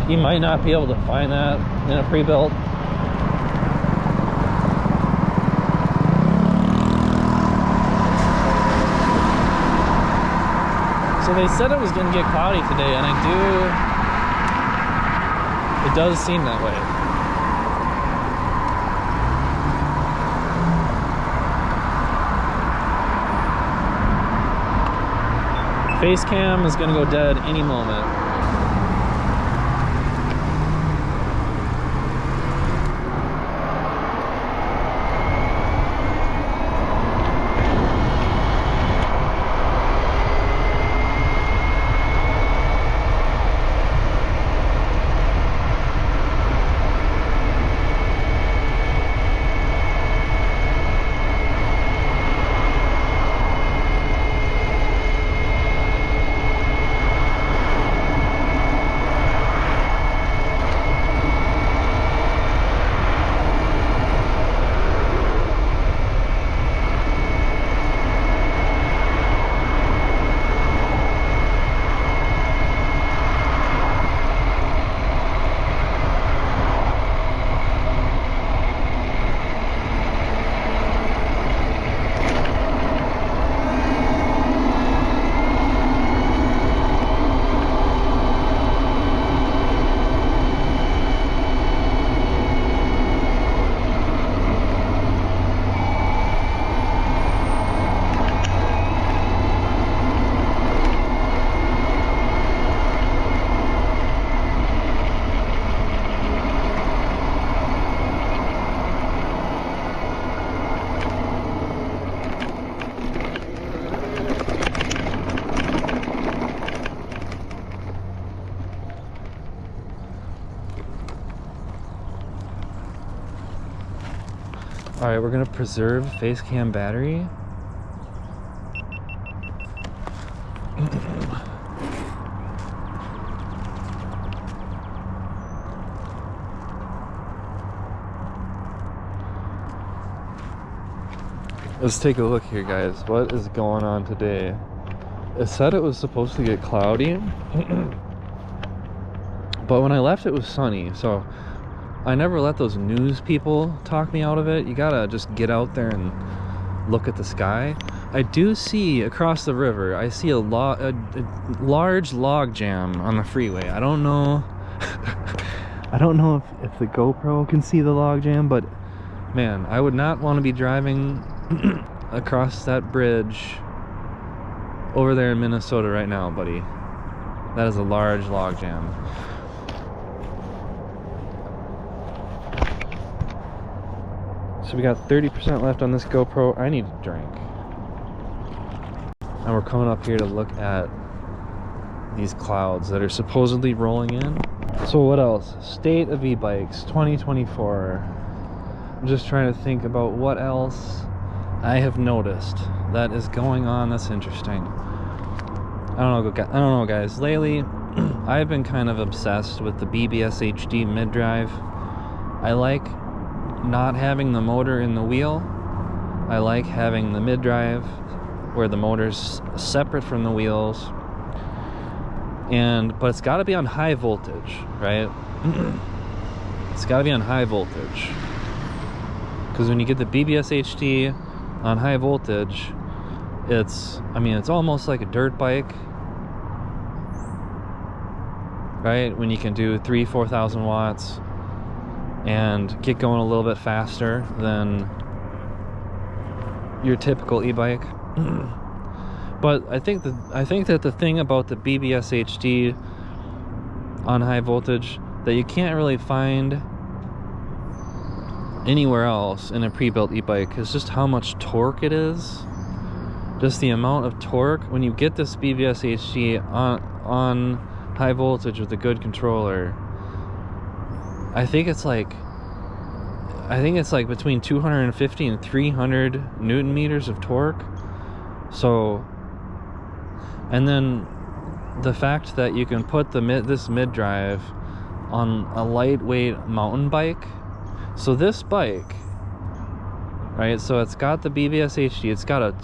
you might not be able to find that in a pre-built. So they said it was going to get cloudy today, and it does seem that way. Face cam is gonna go dead any moment. All right, we're gonna preserve face cam battery. Let's take a look here, guys. What is going on today? It said it was supposed to get cloudy, but when I left it was sunny, so I never let those news people talk me out of it. You gotta just get out there and look at the sky. I do see across the river, I see a large log jam on the freeway. I don't know I don't know if the GoPro can see the log jam, but man, I would not want to be driving across that bridge over there in Minnesota right now, buddy. That is a large log jam. So we got 30% left on this GoPro. I need a drink. And we're coming up here to look at these clouds that are supposedly rolling in. So what else? State of e-bikes 2024. I'm just trying to think about what else I have noticed that is going on that's interesting. I don't know, guys. Lately, I've been kind of obsessed with the BBS HD mid-drive. I like not having the motor in the wheel. I like having the mid-drive where the motor's separate from the wheels. But it's got to be on high voltage, right? It's got to be on high voltage. Because when you get the BBS HD on high voltage, it's almost like a dirt bike, right? When you can do 3,000-4,000 watts and get going a little bit faster than your typical e-bike. But I think that the thing about the BBS HD on high voltage that you can't really find anywhere else in a pre-built e-bike is just how much torque it is. Just the amount of torque when you get this BBS HD on high voltage with a good controller. I think it's like between 250 and 300 Newton meters of torque. So, and then the fact that you can put this mid-drive on a lightweight mountain bike. So this bike, right, so it's got the BBS HD, it's got a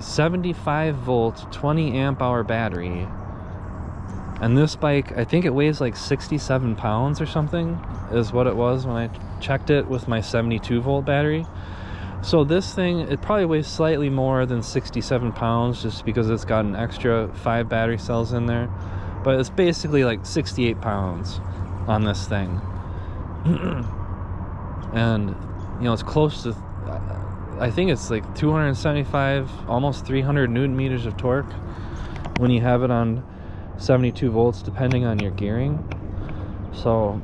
75 volt 20 amp hour battery, and this bike, I think it weighs like 67 pounds or something is what it was when I checked it with my 72 volt battery. So this thing, it probably weighs slightly more than 67 pounds just because it's got an extra 5 battery cells in there, but it's basically like 68 pounds on this thing. And you know, it's close to, I think it's like 275, almost 300 Newton meters of torque when you have it on 72 volts, depending on your gearing. So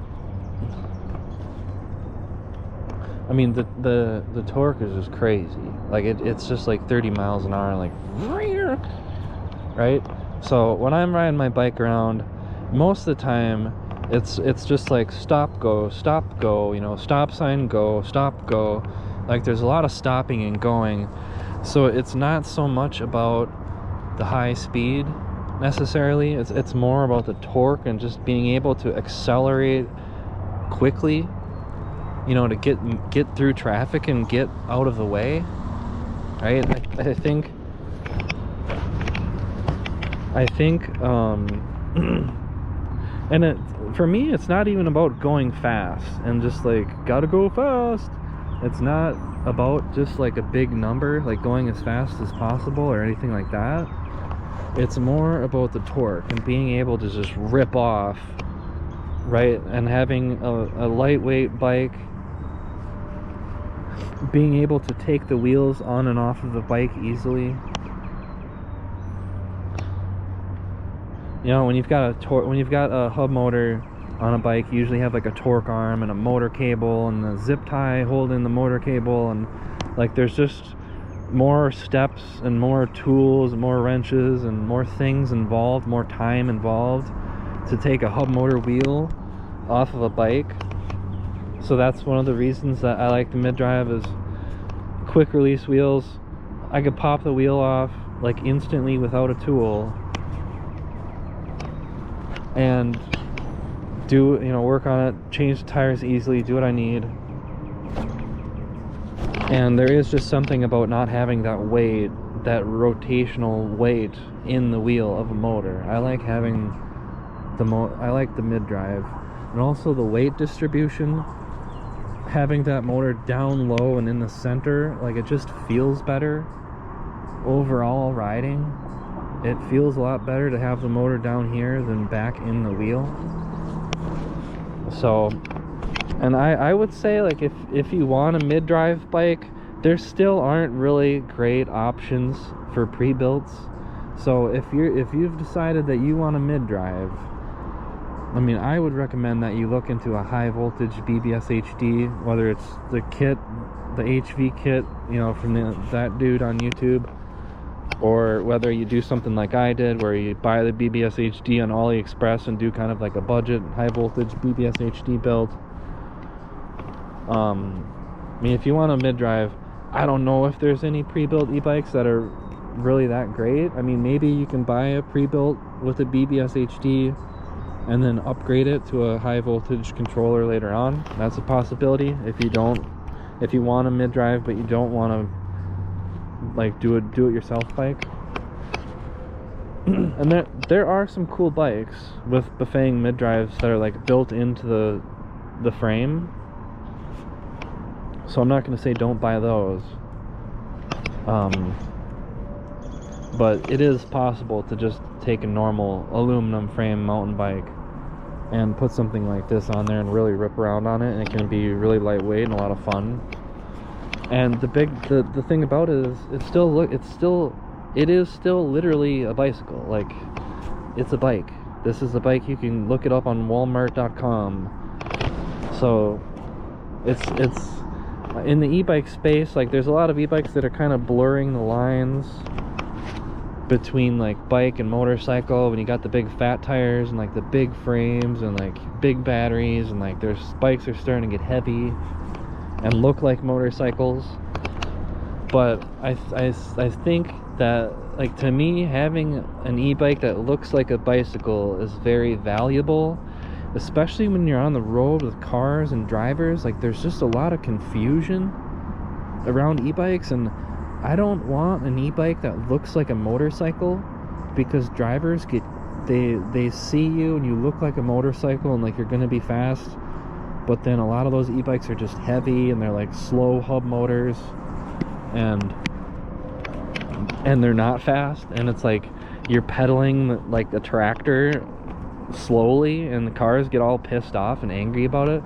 I mean, the torque is just crazy. Like it's just like 30 miles an hour, like, right? So when I'm riding my bike around, most of the time it's just like stop go, you know, stop sign go, stop go. Like there's a lot of stopping and going. So it's not so much about the high speed necessarily. It's more about the torque and just being able to accelerate quickly, you know, to get through traffic and get out of the way, right? I think and for me, it's not even about going fast and just like gotta go fast. It's not about just like a big number, like going as fast as possible or anything like that. It's more about the torque and being able to just rip off, right? And having a lightweight bike, being able to take the wheels on and off of the bike easily. You know, when you've got a hub motor on a bike, you usually have like a torque arm and a motor cable and a zip tie holding the motor cable, and like there's just more steps and more tools, more wrenches and more things involved, more time involved to take a hub motor wheel off of a bike. So that's one of the reasons that I like the mid-drive, is quick release wheels. I could pop the wheel off like instantly without a tool and do, you know, work on it, change the tires easily, do what I need. And there is just something about not having that weight, that rotational weight in the wheel of a motor. I like having I like the mid-drive, and also the weight distribution. Having that motor down low and in the center, like, it just feels better overall riding. It feels a lot better to have the motor down here than back in the wheel. So, and I would say, like, if you want a mid-drive bike, there still aren't really great options for pre-builts. So if you've decided that you want a mid-drive, I mean, I would recommend that you look into a high voltage BBS HD, whether it's the kit, the HV kit, you know, from that dude on YouTube, or whether you do something like I did, where you buy the BBS HD on AliExpress and do kind of like a budget high voltage BBS HD build. I mean, if you want a mid-drive, I don't know if there's any pre-built e-bikes that are really that great. I mean, maybe you can buy a pre-built with a BBS HD and then upgrade it to a high voltage controller later on. That's a possibility. If you want a mid-drive but you don't want to like do it yourself bike. And there are some cool bikes with Bafang mid-drives that are like built into the frame. So I'm not going to say don't buy those. But it is possible to just take a normal aluminum frame mountain bike and put something like this on there and really rip around on it, and it can be really lightweight and a lot of fun. And the thing about it is it is still literally a bicycle. Like, it's a bike. This is a bike. You can look it up on walmart.com. So it's in the e-bike space, like, there's a lot of e-bikes that are kind of blurring the lines between like bike and motorcycle when you got the big fat tires and like the big frames and like big batteries, and like there's bikes are starting to get heavy and look like motorcycles. But I think that, like, to me, having an e-bike that looks like a bicycle is very valuable, especially when you're on the road with cars and drivers. Like, there's just a lot of confusion around e-bikes, and I don't want an e-bike that looks like a motorcycle, because drivers they see you and you look like a motorcycle and like you're gonna be fast, but then a lot of those e-bikes are just heavy and they're like slow hub motors, and they're not fast, and it's like you're pedaling like a tractor slowly, and the cars get all pissed off and angry about it.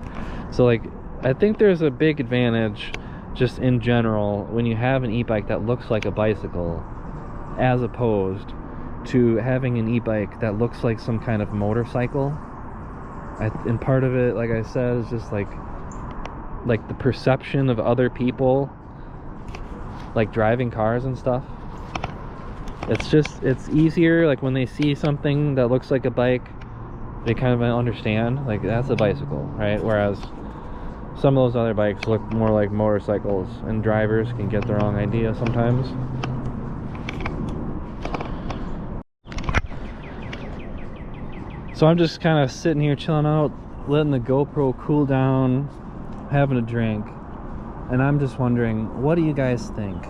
So, like, I think there's a big advantage just in general when you have an e-bike that looks like a bicycle, as opposed to having an e-bike that looks like some kind of motorcycle. And part of it, like I said, is just like the perception of other people like driving cars and stuff. It's easier, like, when they see something that looks like a bike, they kind of understand, like, that's a bicycle, right? Whereas some of those other bikes look more like motorcycles, and drivers can get the wrong idea sometimes. So I'm just kind of sitting here chilling out, letting the GoPro cool down, having a drink, and I'm just wondering, what do you guys think?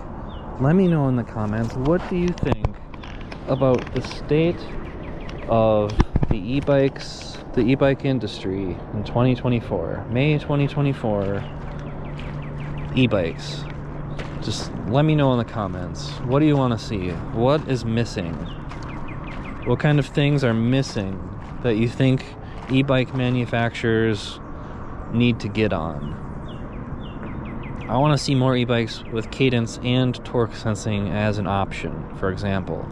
Let me know in the comments, what do you think about the state of the e-bikes, the e-bike industry in 2024, May 2024, e-bikes? Just let me know in the comments. What do you want to see? What is missing? What kind of things are missing that you think e-bike manufacturers need to get on? I want to see more e-bikes with cadence and torque sensing as an option, for example.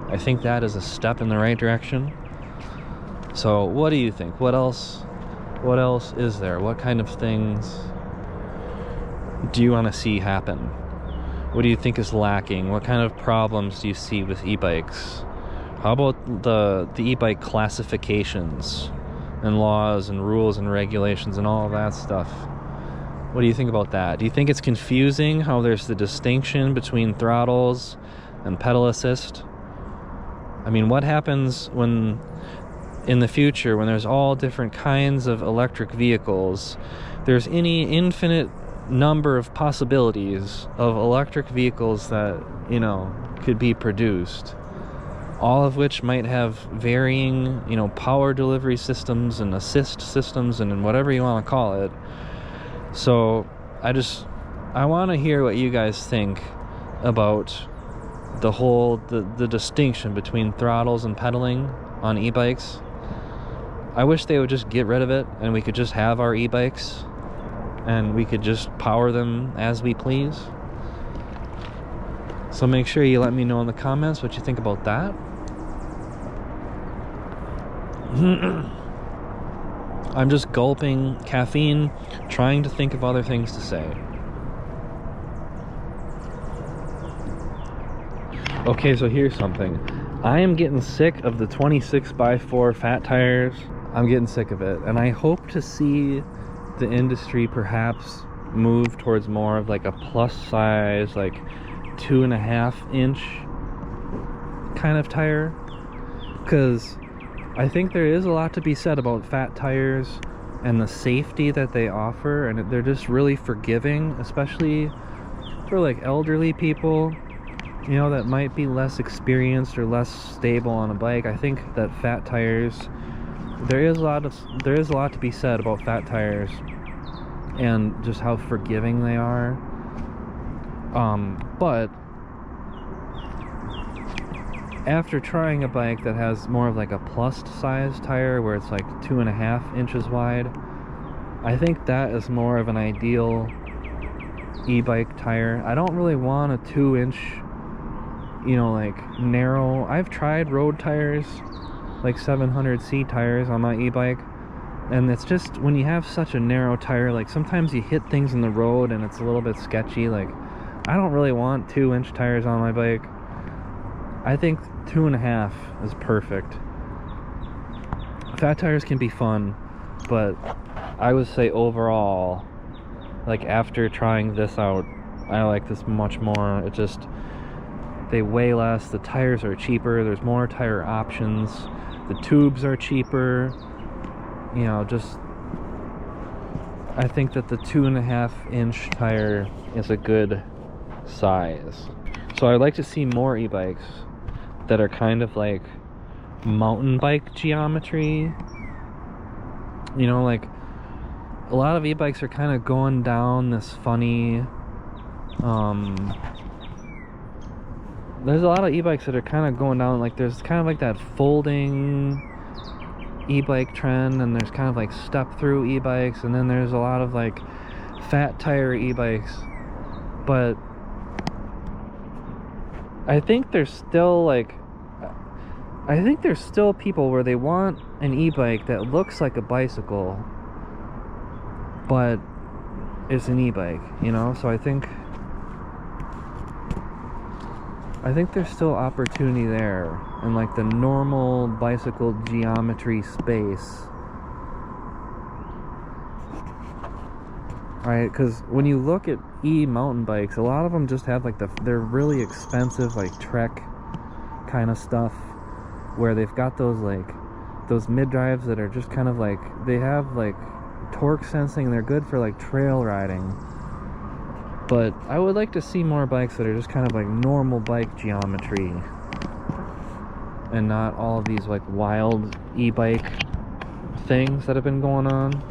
I think that is a step in the right direction. So what do you think? What else is there? What kind of things do you want to see happen? What do you think is lacking? What kind of problems do you see with e-bikes? How about the e-bike classifications and laws and rules and regulations and all of that stuff? What do you think about that? Do you think it's confusing how there's the distinction between throttles and pedal assist? I mean, what happens when in the future, when there's all different kinds of electric vehicles, there's any infinite number of possibilities of electric vehicles that, you know, could be produced, all of which might have varying, you know, power delivery systems and assist systems and whatever you want to call it. So I want to hear what you guys think about the whole the distinction between throttles and pedaling on e-bikes. I wish they would just get rid of it and we could just have our e-bikes and we could just power them as we please. So make sure you let me know in the comments what you think about that. I'm just gulping caffeine, trying to think of other things to say. Okay, so here's something. I am getting sick of the 26x4 fat tires. I'm getting sick of it, and I hope to see the industry perhaps move towards more of like a plus size, like 2.5 inch kind of tire, because I think there is a lot to be said about fat tires and the safety that they offer, and they're just really forgiving, especially for like elderly people, you know, that might be less experienced or less stable on a bike. I think that fat tires, there is a lot to be said about fat tires and just how forgiving they are. But after trying a bike that has more of like a plus size tire where it's like 2.5 inches wide, I think that is more of an ideal e-bike tire. I don't really want a 2-inch, you know, like narrow. I've tried road tires, like 700C tires on my e-bike, and it's just, when you have such a narrow tire, like sometimes you hit things in the road and it's a little bit sketchy. Like, I don't really want 2-inch tires on my bike. I think 2.5 is perfect. Fat tires can be fun, but I would say overall, like after trying this out, I like this much more. It just, they weigh less, the tires are cheaper, there's more tire options, the tubes are cheaper, you know, just, I think that the 2.5 inch tire is a good size. So I'd like to see more e-bikes that are kind of like mountain bike geometry. You know, like a lot of e-bikes are kind of going down this funny, there's a lot of e-bikes that are kind of going down, like there's kind of like that folding e-bike trend, and there's kind of like step through e-bikes, and then there's a lot of like fat tire e-bikes. But I think there's still like, I think there's still people where they want an e-bike that looks like a bicycle but it's an e-bike, you know. So I think there's still opportunity there in like the normal bicycle geometry space. Right, because when you look at e-mountain bikes, a lot of them just have like they're really expensive, like Trek kind of stuff, where they've got those mid drives that are just kind of like, they have like torque sensing, and they're good for like trail riding. But I would like to see more bikes that are just kind of like normal bike geometry, and not all of these like wild e-bike things that have been going on.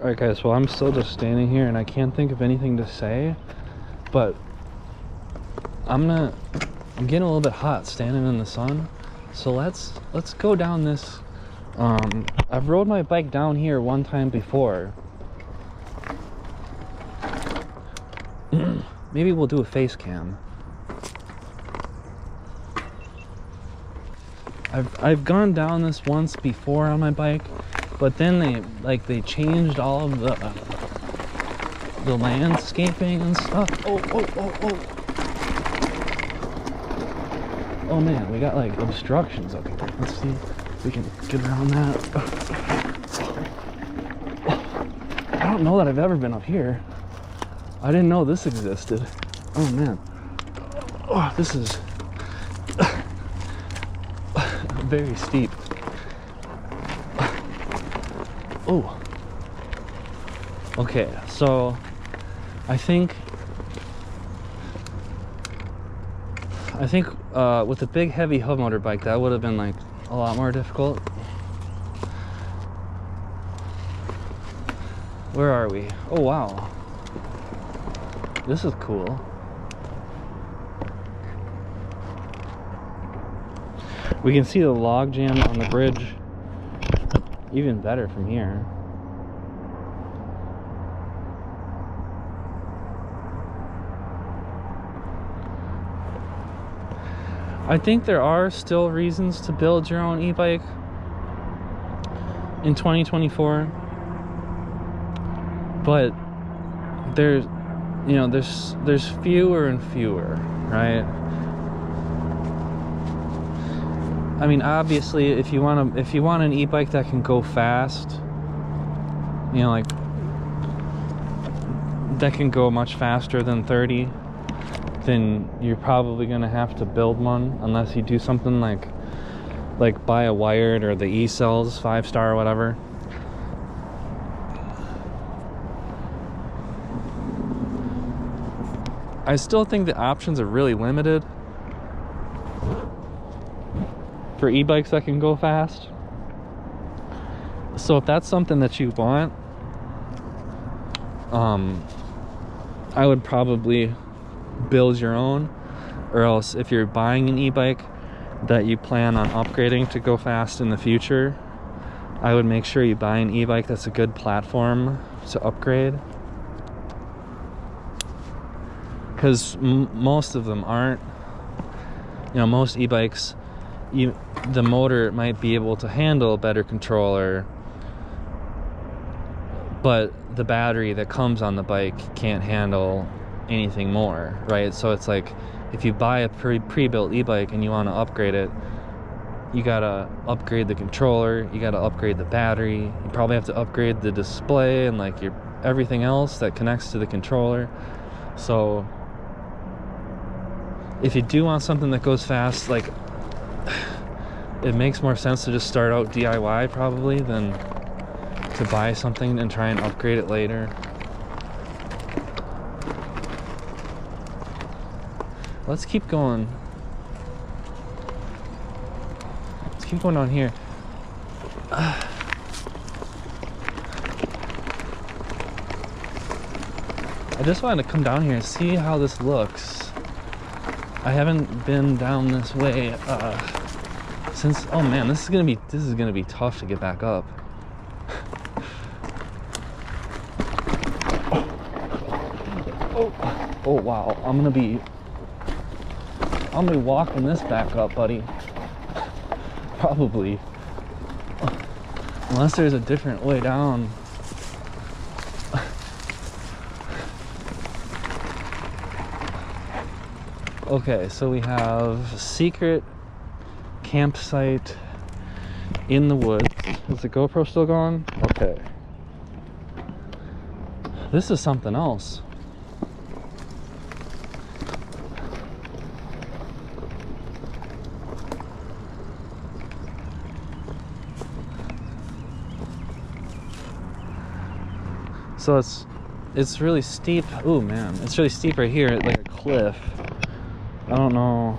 Alright guys, well I'm still just standing here and I can't think of anything to say, but I'm getting a little bit hot standing in the sun, so let's go down this. I've rode my bike down here one time before. Maybe we'll do a face cam. I've gone down this once before on my bike, but then they changed all of the landscaping and stuff. Oh man, we got like obstructions up here. Let's see if we can get around that. don't know that I've ever been up here. I didn't know this existed. Oh man. Oh, this is very steep. Oh. Okay, so I think with a big heavy hub motor bike that would have been like a lot more difficult. Where are we? Oh wow. This is cool. We can see the log jam on the bridge even better from here. I think there are still reasons to build your own e-bike in 2024, but there's fewer and fewer, right? I mean, obviously, if you want an e-bike that can go fast, you know, like that can go much faster than 30, then you're probably gonna have to build one, unless you do something like buy a wired or the e-cells 5-star or whatever. I still think the options are really limited for e-bikes that can go fast. So if that's something that you want, I would probably build your own, or else if you're buying an e-bike that you plan on upgrading to go fast in the future, I would make sure you buy an e-bike that's a good platform to upgrade, because most of them aren't. You know, most e-bikes, the motor might be able to handle a better controller, but the battery that comes on the bike can't handle anything more, right? So it's like, if you buy a pre-built e-bike and you want to upgrade it, you gotta upgrade the controller, you gotta upgrade the battery, you probably have to upgrade the display and like everything else that connects to the controller. So if you do want something that goes fast, like, it makes more sense to just start out DIY probably than to buy something and try and upgrade it later. Let's keep going. Let's keep going down here. I just wanted to come down here and see how this looks. I haven't been down this way since. Oh man, this is gonna be tough to get back up. Oh wow, I'm gonna be walking this back up, buddy. Probably. Unless there's a different way down. Okay, so we have secret campsite in the woods. Is the GoPro still going? Okay. This is something else. So it's really steep. Oh man, it's really steep right here, like a cliff. I don't know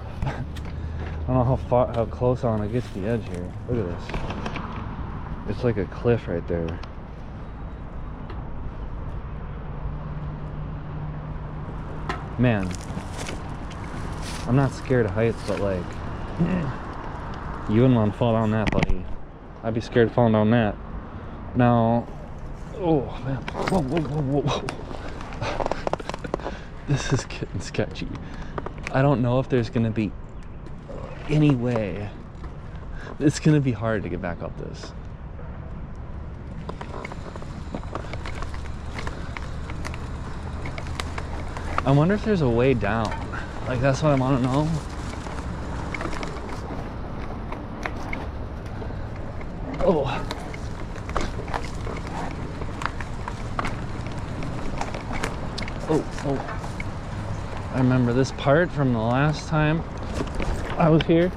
how close I want to get to the edge here. Look at this. It's like a cliff right there. Man, I'm not scared of heights, but like, you wouldn't want to fall down that, buddy. I'd be scared of falling down that. Now, oh man, whoa, whoa, whoa, whoa, whoa. This is getting sketchy. I don't know if there's gonna be any way. It's gonna be hard to get back up this. I wonder if there's a way down. Like, that's what I want to know. Oh. I remember this part from the last time I was here.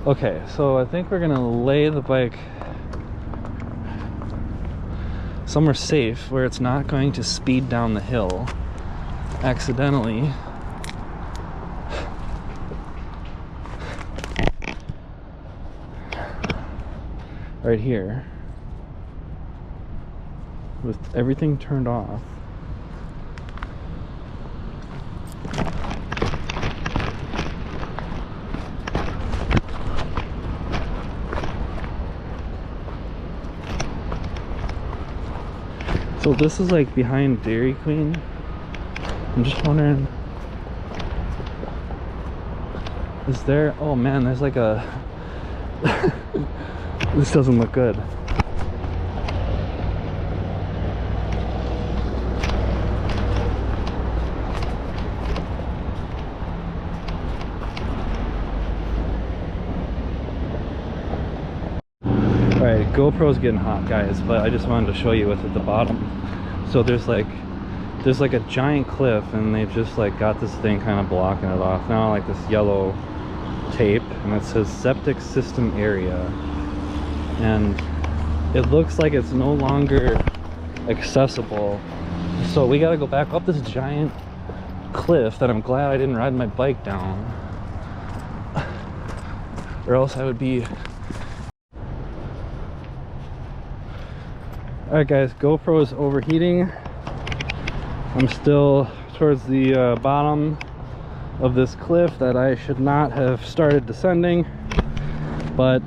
Okay, so I think we're gonna lay the bike somewhere safe where it's not going to speed down the hill accidentally. Right here, with everything turned off. So this is like behind Dairy Queen. I'm just wondering, is there, oh man, there's like a this doesn't look good. Alright, GoPro's getting hot, guys, but I just wanted to show you what's at the bottom. So there's like a giant cliff, and they've just like got this thing kind of blocking it off now, like this yellow tape, and it says septic system area, and it looks like it's no longer accessible. So we got to go back up this giant cliff that I'm glad I didn't ride my bike down, or else I would be. Alright guys, GoPro is overheating. I'm still towards the bottom of this cliff that I should not have started descending, but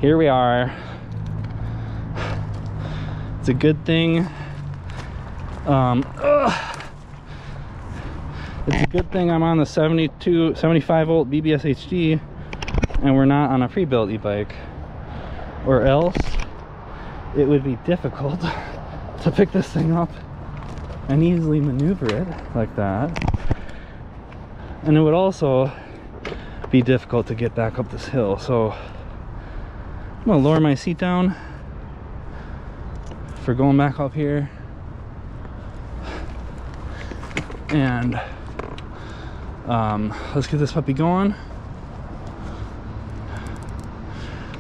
here we are. It's a good thing. It's a good thing I'm on the 75 volt BBS HD and we're not on a pre-built e-bike, or else it would be difficult to pick this thing up and easily maneuver it like that. And it would also be difficult to get back up this hill. So I'm gonna lower my seat down for going back up here, and let's get this puppy going.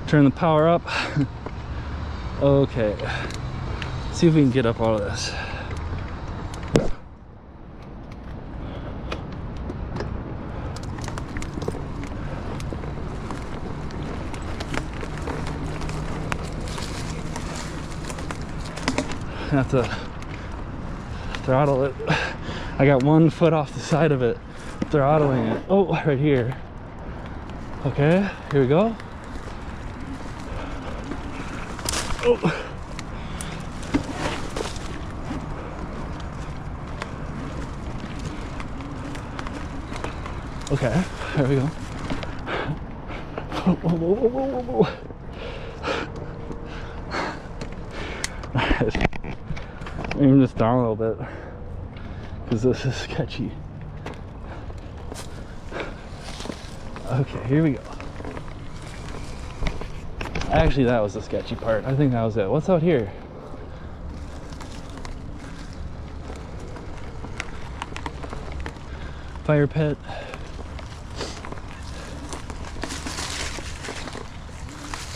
Turn the power up. Okay, see if we can get up out of this. I have to throttle it. I got one foot off the side of it, throttling it. Oh, right here. Okay, here we go. Oh. Okay, there we go. Whoa, whoa, whoa, whoa, whoa, whoa. Aim this down a little bit because this is sketchy. Okay, here we go. Actually, that was the sketchy part. I think that was it. What's out here? Fire pit.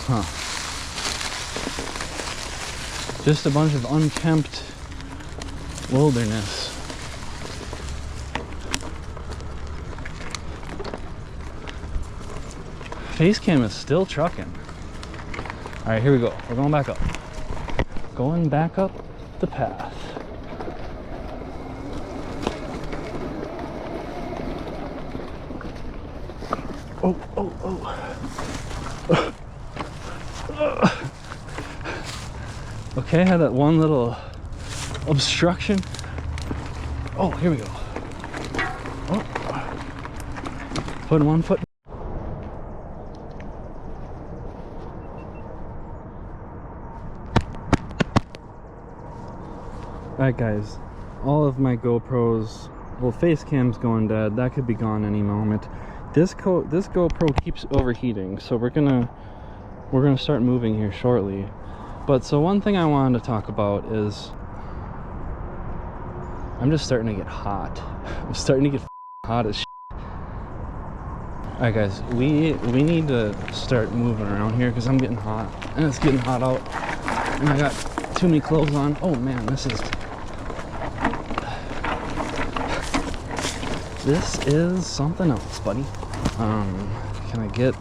Huh. Just a bunch of unkempt wilderness. Face cam is still trucking. All right, here we go. We're going back up. Going back up the path. Oh, oh, oh. Okay, had that one little obstruction. Oh, here we go. Oh. Putting one foot. Alright guys, all of my GoPros, well, face cam's going dead. That could be gone any moment. This GoPro keeps overheating, so we're gonna start moving here shortly. But so one thing I wanted to talk about is I'm just starting to get hot. I'm starting to get hot as shit. Alright guys, we need to start moving around here because I'm getting hot. And it's getting hot out. And I got too many clothes on. Oh man, this is something else, buddy. Can I get...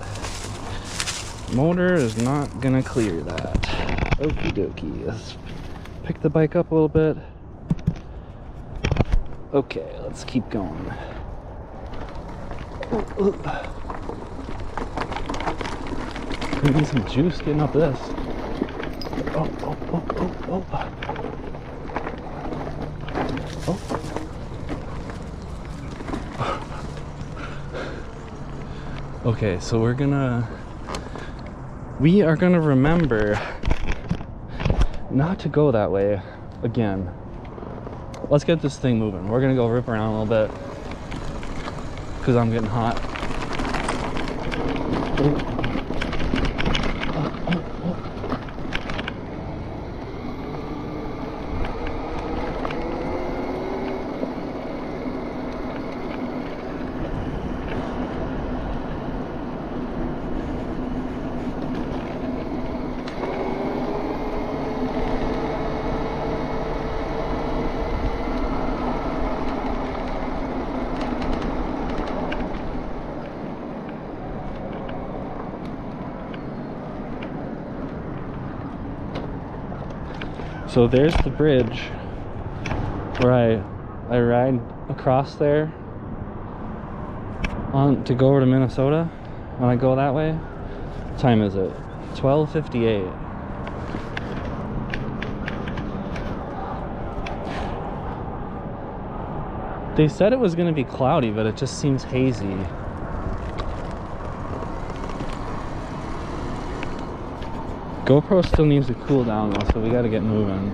Motor is not gonna clear that. Okie dokie. Let's pick the bike up a little bit. Okay, let's keep going. We need some juice getting up this. Oh. Okay, so we are gonna remember not to go that way again. Let's get this thing moving. We're gonna go rip around a little bit because I'm getting hot. So there's the bridge where I ride across there to go over to Minnesota. When I go that way, what time is it? 12:58. They said it was going to be cloudy, but it just seems hazy. GoPro still needs to cool down though, so we gotta get moving.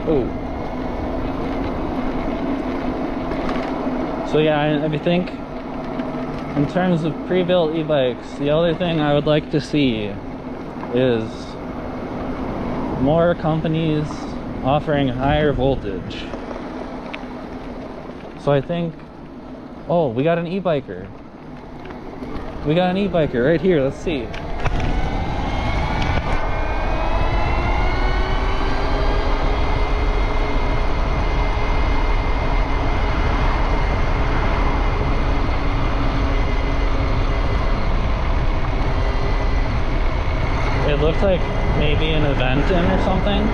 Oh. So yeah, I think in terms of pre-built e-bikes, the other thing I would like to see is more companies offering higher voltage. So I think, oh, we got an e-biker. We got an e-biker right here, let's see. It looks like maybe an event in or something.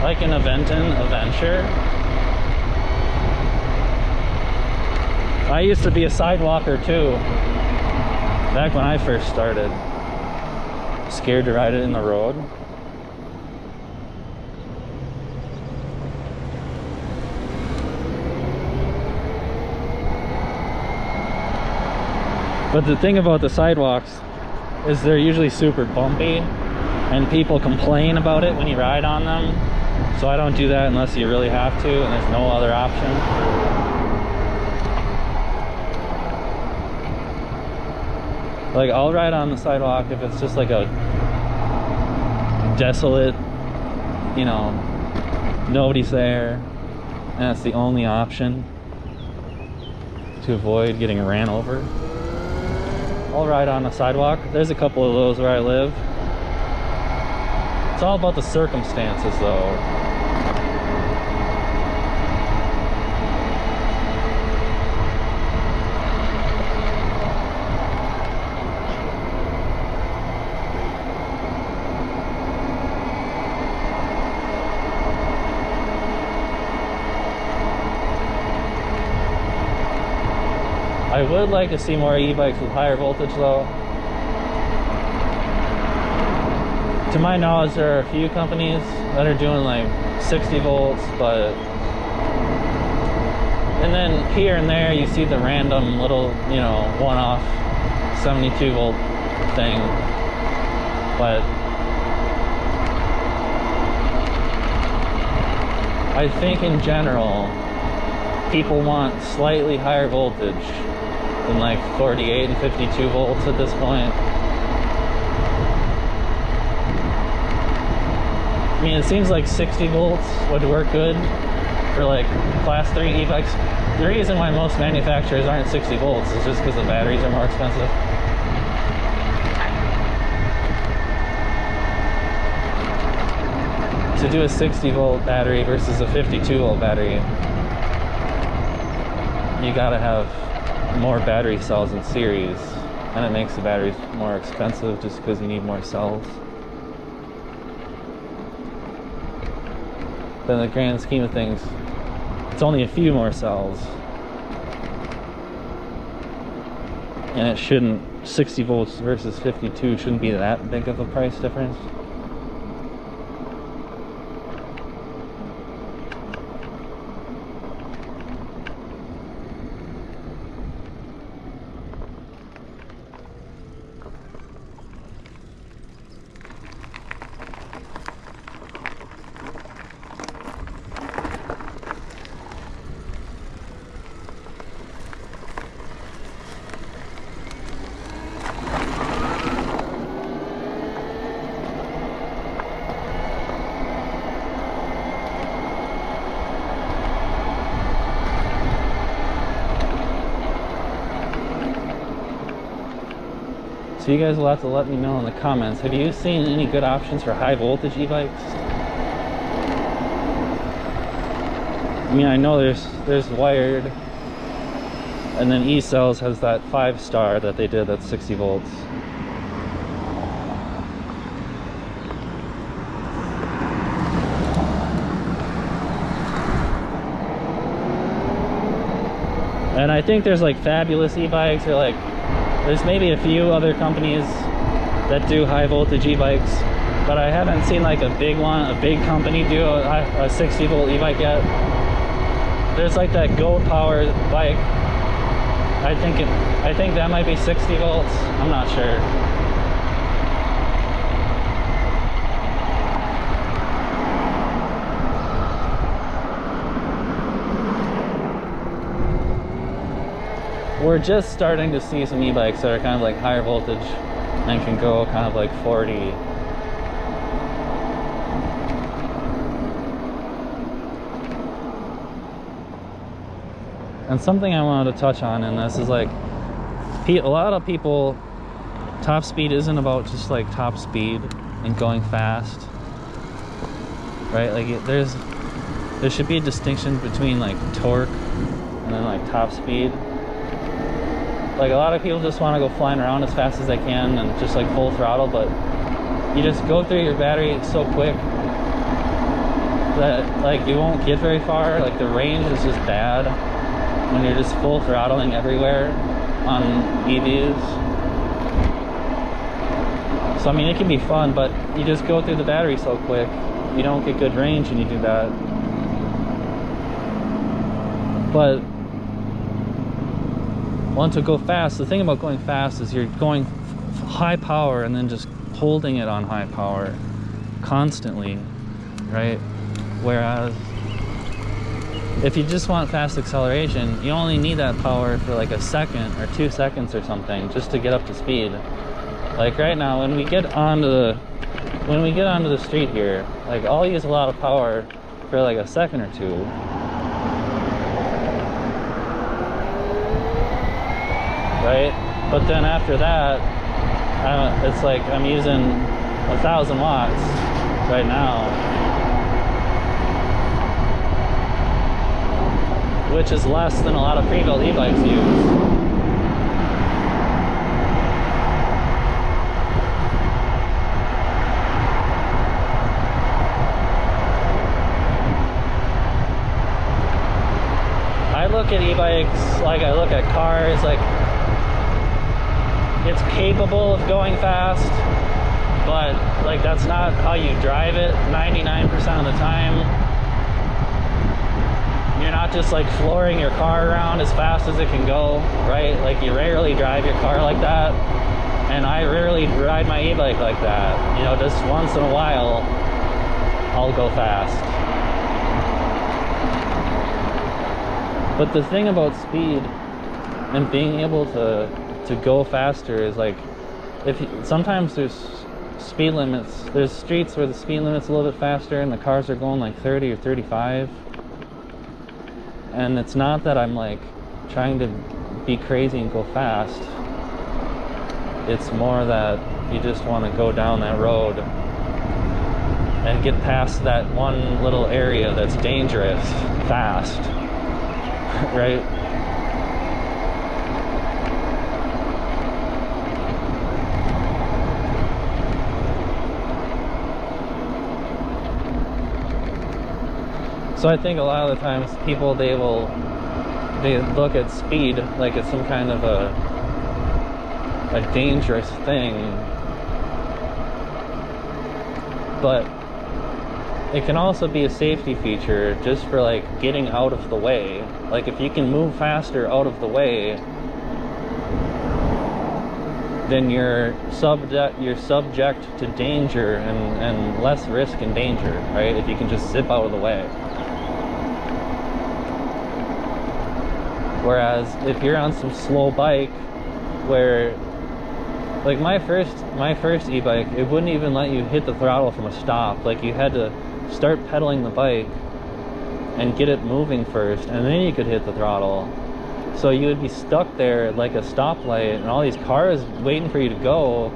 Like an Aventon adventure. I used to be a sidewalker too, back when I first started. Scared to ride it in the road. But the thing about the sidewalks is they're usually super bumpy and people complain about it when you ride on them. So I don't do that unless you really have to and there's no other option. Like I'll ride on the sidewalk if it's just like a desolate, you know, nobody's there and that's the only option to avoid getting ran over. I'll ride on the sidewalk. There's a couple of those where I live. It's all about the circumstances though. I would like to see more e-bikes with higher voltage though. To my knowledge, there are a few companies that are doing like 60 volts, but and then here and there you see the random little, you know, one-off 72 volt thing, but I think in general people want slightly higher voltage than like 48 and 52 volts at this point. I mean, it seems like 60 volts would work good for like class 3 e-bikes. The reason why most manufacturers aren't 60 volts is just because the batteries are more expensive. To do a 60 volt battery versus a 52 volt battery, you gotta have more battery cells in series, and it makes the batteries more expensive just because you need more cells. But in the grand scheme of things, it's only a few more cells. And it shouldn't, 60 volts versus 52 shouldn't be that big of a price difference. So you guys will have to let me know in the comments, have you seen any good options for high voltage e-bikes? I mean, I know there's wired, and then E-Cells has that 5-star that they did that's 60 volts. And I think there's like Fabulous e-bikes, or like there's maybe a few other companies that do high voltage e-bikes, but I haven't seen like a big company do a 60 volt e-bike yet. There's like that Goat Power bike. I think that might be 60 volts. I'm not sure. We're just starting to see some e-bikes that are kind of like higher voltage and can go kind of like 40. And something I wanted to touch on in this is like, a lot of people, top speed isn't about just like top speed and going fast, right? Like there should be a distinction between like torque and then like top speed. Like a lot of people just want to go flying around as fast as they can and just like full throttle, but you just go through your battery so quick that like you won't get very far. Like the range is just bad when you're just full throttling everywhere on EVs. So I mean, it can be fun, but you just go through the battery so quick, you don't get good range when you do that. But want to go fast, the thing about going fast is you're going high power and then just holding it on high power constantly, right? Whereas if you just want fast acceleration, you only need that power for like a second or 2 seconds or something just to get up to speed. Like right now, when we get onto the street here, like I'll use a lot of power for like a second or two. Right? But then after that, it's like I'm using 1,000 watts right now, which is less than a lot of pre-built e-bikes use. I look at e-bikes like I look at cars, like it's capable of going fast, but like that's not how you drive it 99% of the time. You're not just like flooring your car around as fast as it can go, right? Like you rarely drive your car like that. And I rarely ride my e-bike like that. You know, just once in a while, I'll go fast. But the thing about speed and being able to go faster is like, sometimes there's speed limits. There's streets where the speed limit's a little bit faster and the cars are going like 30 or 35. And it's not that I'm like trying to be crazy and go fast. It's more that you just want to go down that road and get past that one little area that's dangerous fast, right? So I think a lot of the times people, they look at speed like it's some kind of a dangerous thing, but it can also be a safety feature just for like getting out of the way. Like if you can move faster out of the way, then you're subject to danger and less risk and danger, right? If you can just zip out of the way. Whereas if you're on some slow bike where, like my first e-bike, it wouldn't even let you hit the throttle from a stop. Like you had to start pedaling the bike and get it moving first, and then you could hit the throttle. So you would be stuck there like a stoplight and all these cars waiting for you to go,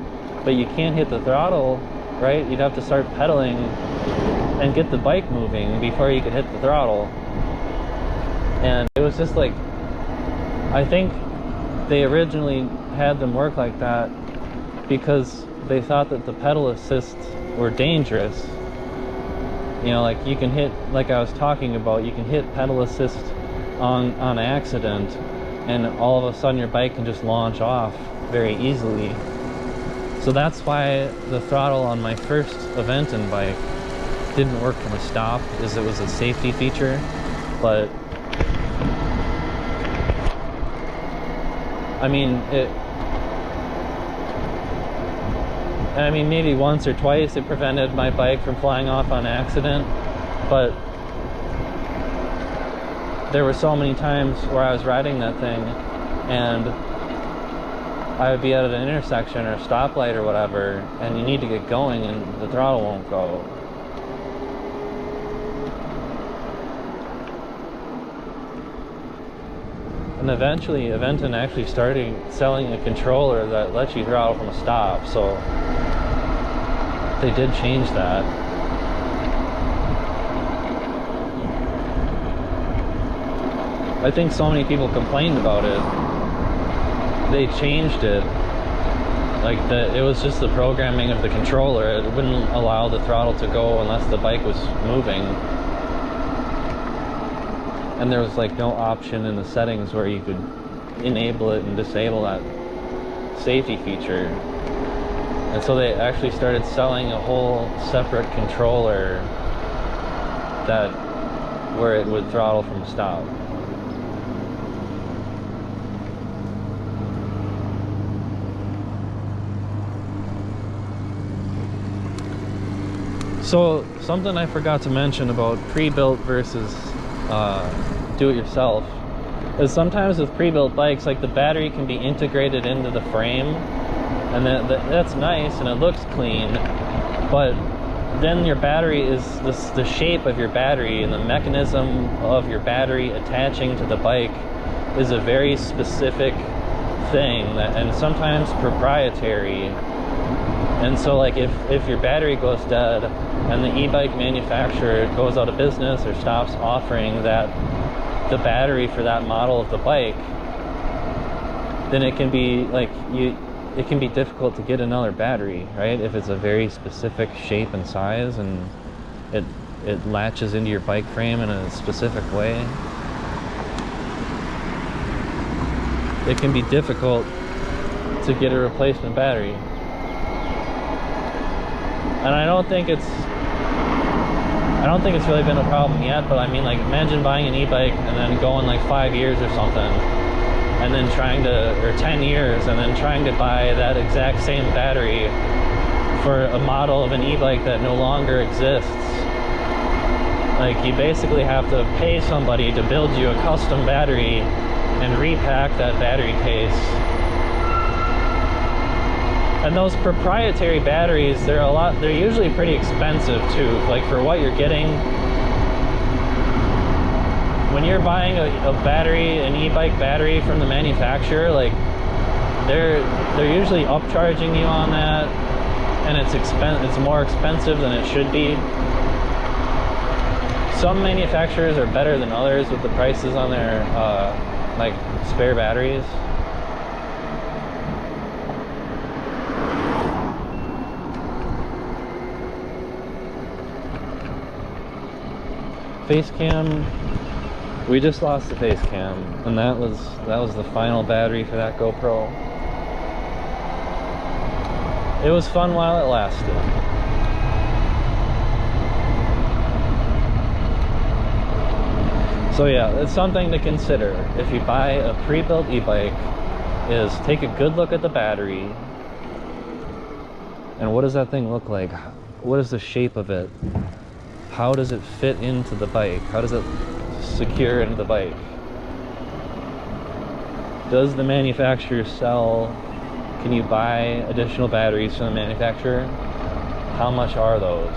but you can't hit the throttle, right? You'd have to start pedaling and get the bike moving before you could hit the throttle. And it was just like, I think they originally had them work like that because they thought that the pedal assists were dangerous. You know, like you can hit, like I was talking about, you can hit pedal assist on accident and all of a sudden your bike can just launch off very easily. So that's why the throttle on my first Aventon bike didn't work from a stop, is it was a safety feature. But I mean, maybe once or twice it prevented my bike from flying off on accident, but there were so many times where I was riding that thing and I would be at an intersection or a stoplight or whatever, and you need to get going and the throttle won't go. And eventually, Aventon actually started selling a controller that lets you throttle from a stop, so they did change that. I think so many people complained about it. They changed it. Like, it was just the programming of the controller. It wouldn't allow the throttle to go unless the bike was moving. And there was like no option in the settings where you could enable it and disable that safety feature. And so they actually started selling a whole separate controller where it would throttle from a stop. So something I forgot to mention about pre-built versus do-it-yourself is sometimes with pre-built bikes, like the battery can be integrated into the frame, and that's nice and it looks clean, but then your battery is the shape of your battery and the mechanism of your battery attaching to the bike is a very specific thing and sometimes proprietary. And so like if your battery goes dead and the e-bike manufacturer goes out of business or stops offering the battery for that model of the bike, then it can be like it can be difficult to get another battery, right? If it's a very specific shape and size and it latches into your bike frame in a specific way, it can be difficult to get a replacement battery. And I don't think it's really been a problem yet, but I mean, like, imagine buying an e-bike and then going like 5 years or something and then trying to, or 10 years, and then trying to buy that exact same battery for a model of an e-bike that no longer exists. Like, you basically have to pay somebody to build you a custom battery and repack that battery case. And those proprietary batteries, they're usually pretty expensive too. Like, for what you're getting, when you're buying a battery, an e-bike battery from the manufacturer, like, they're usually upcharging you on that, and it's more expensive than it should be. Some manufacturers are better than others with the prices on their like spare batteries. Face cam, we just lost the face cam, and that was the final battery for that GoPro. It was fun while it lasted. So yeah, it's something to consider if you buy a pre-built e-bike, is take a good look at the battery and what does that thing look like? What is the shape of it? How does it fit into the bike? How does it secure into the bike? Does the manufacturer sell? Can you buy additional batteries from the manufacturer? How much are those?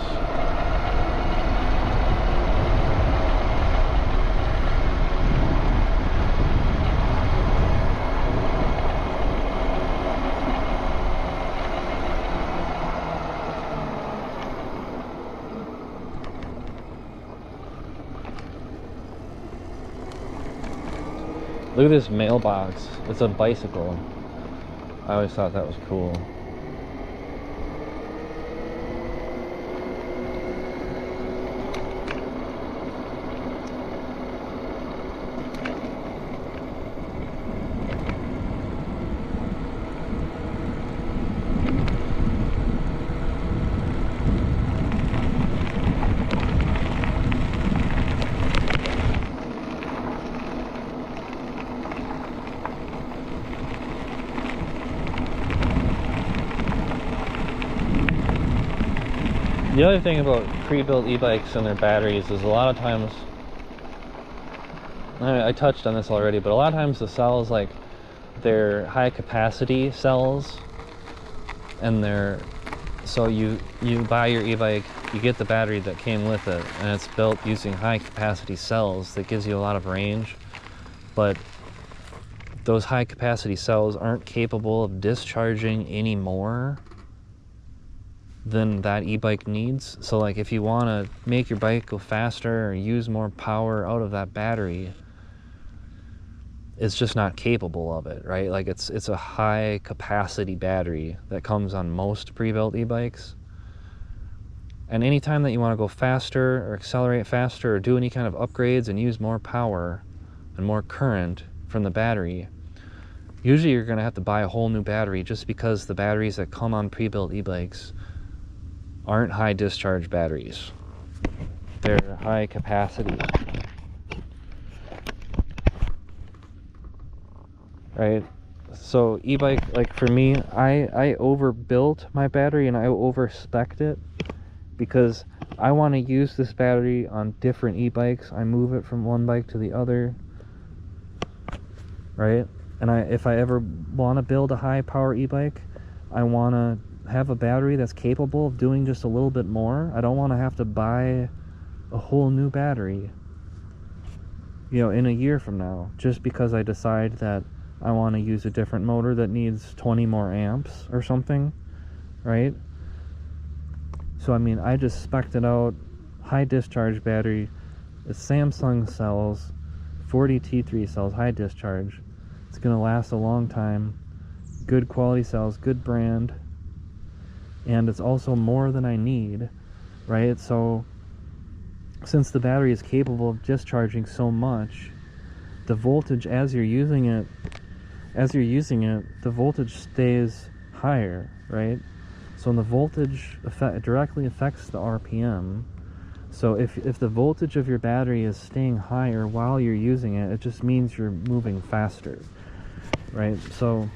Look at this mailbox. It's a bicycle. I always thought that was cool. The other thing about pre-built e-bikes and their batteries is a lot of times, I touched on this already, but a lot of times the cells, like, they're high capacity cells, and so you buy your e-bike, you get the battery that came with it, and it's built using high capacity cells that gives you a lot of range, but those high capacity cells aren't capable of discharging any more than that e-bike needs. So like, if you want to make your bike go faster or use more power out of that battery, it's just not capable of it, right? Like, it's a high capacity battery that comes on most pre-built e-bikes, and anytime that you want to go faster or accelerate faster or do any kind of upgrades and use more power and more current from the battery, usually you're going to have to buy a whole new battery, just because the batteries that come on pre-built e-bikes aren't high discharge batteries. They're high capacity. Right? So e-bike, like for me, I overbuilt my battery and I over-spec'd it because I want to use this battery on different e-bikes. I move it from one bike to the other. Right? And if I ever want to build a high power e-bike, I want to have a battery that's capable of doing just a little bit more. I don't want to have to buy a whole new battery, in a year from now, just because I decide that I want to use a different motor that needs 20 more amps or something, right? So I mean, I just spec'd it out, high discharge battery, it's Samsung cells, 40 T3 cells, high discharge. It's gonna last a long time, good quality cells, good brand, and it's also more than I need, right? So since the battery is capable of discharging so much, the voltage as you're using it, the voltage stays higher, right? So the voltage directly affects the RPM. So if the voltage of your battery is staying higher while you're using it, it just means you're moving faster. right? So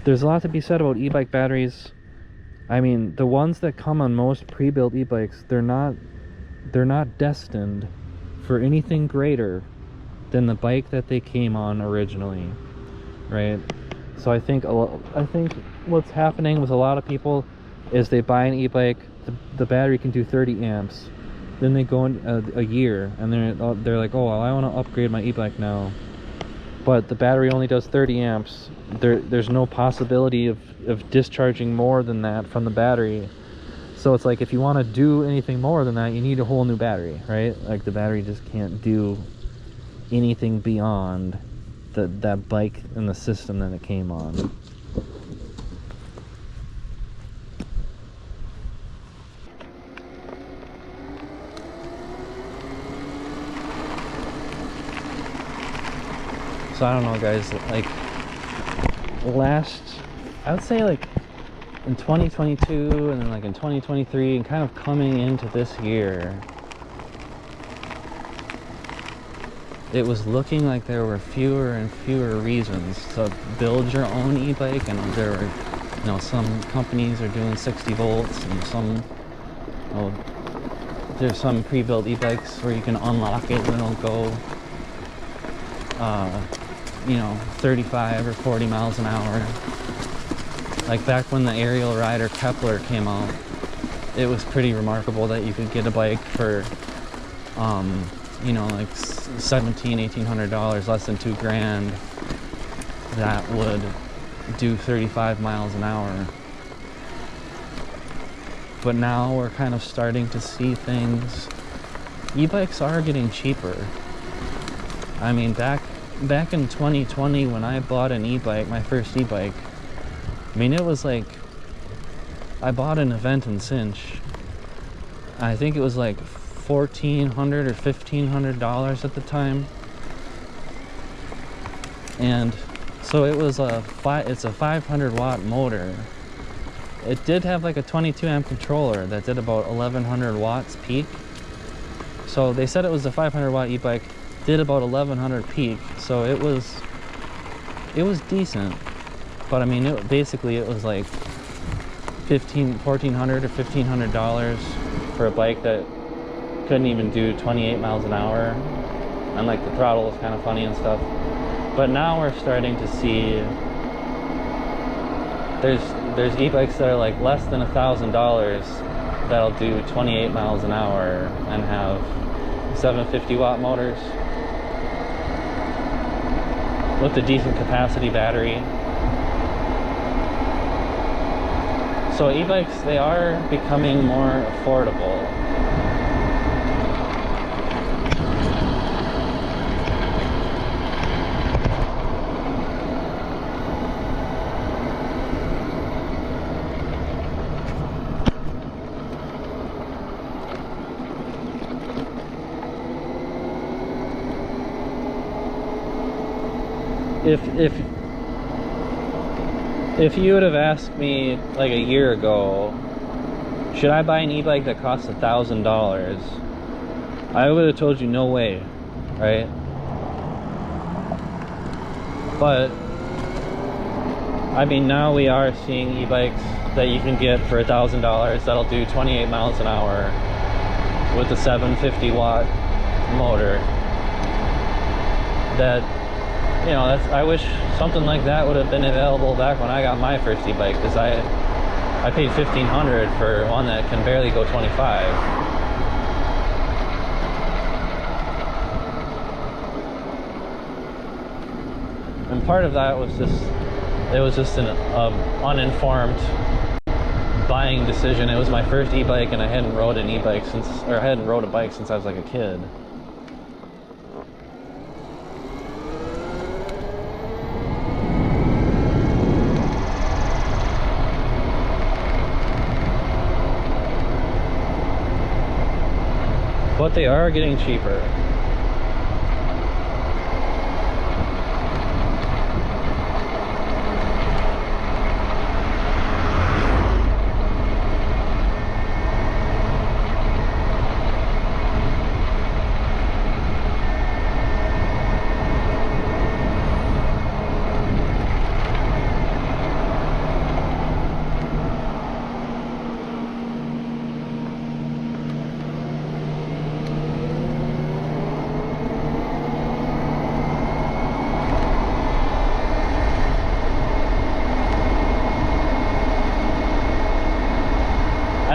there's a lot to be said about e-bike batteries. I mean, the ones that come on most pre-built e-bikes, they're not destined for anything greater than the bike that they came on originally, right? So I think what's happening with a lot of people is they buy an e-bike, the battery can do 30 amps, then they go in a year and they're like, oh well, I want to upgrade my e-bike now, but the battery only does 30 amps. There's no possibility of discharging more than that from the battery. So it's like, if you want to do anything more than that, you need a whole new battery, right? Like, the battery just can't do anything beyond that bike and the system that it came on. So I don't know, guys, like, I would say like in 2022 and then like in 2023 and kind of coming into this year, it was looking like there were fewer and fewer reasons to build your own e-bike, and there were, you know, some companies are doing 60 volts and some, well, there's some pre-built e-bikes where you can unlock it and it'll go you know, 35 or 40 miles an hour. Like back when the aerial rider Kepler came out, it was pretty remarkable that you could get a bike for you know, like $1,700-$1,800, less than $2,000, that would do 35 miles an hour. But now we're kind of starting to see things. E-bikes are getting cheaper. I mean, back in 2020 when I bought an e-bike, my first e-bike, I mean, it was like, I bought an event in Cinch. I think it was like $1,400 or $1,500 at the time. And so it was it's a 500 watt motor. It did have like a 22 amp controller that did about 1100 watts peak. So they said it was a 500 watt e-bike, did about 1100 peak. So it was decent. But I mean, basically it was like $1,400 or $1,500 for a bike that couldn't even do 28 miles an hour. And like the throttle was kind of funny and stuff. But now we're starting to see there's e-bikes that are like less than $1,000 that'll do 28 miles an hour and have 750 watt motors with a decent capacity battery. So e-bikes, they are becoming more affordable. If you would have asked me like a year ago, should I buy an e-bike that costs $1,000? I would have told you no way, right? But I mean, now we are seeing e-bikes that you can get for $1,000 that'll do 28 miles an hour with a 750 watt motor. That, you know, I wish something like that would have been available back when I got my first e-bike, because I paid $1,500 for one that can barely go 25. And part of that was just an uninformed buying decision. It was my first e-bike, and I hadn't rode a bike since I was like a kid. But they are getting cheaper.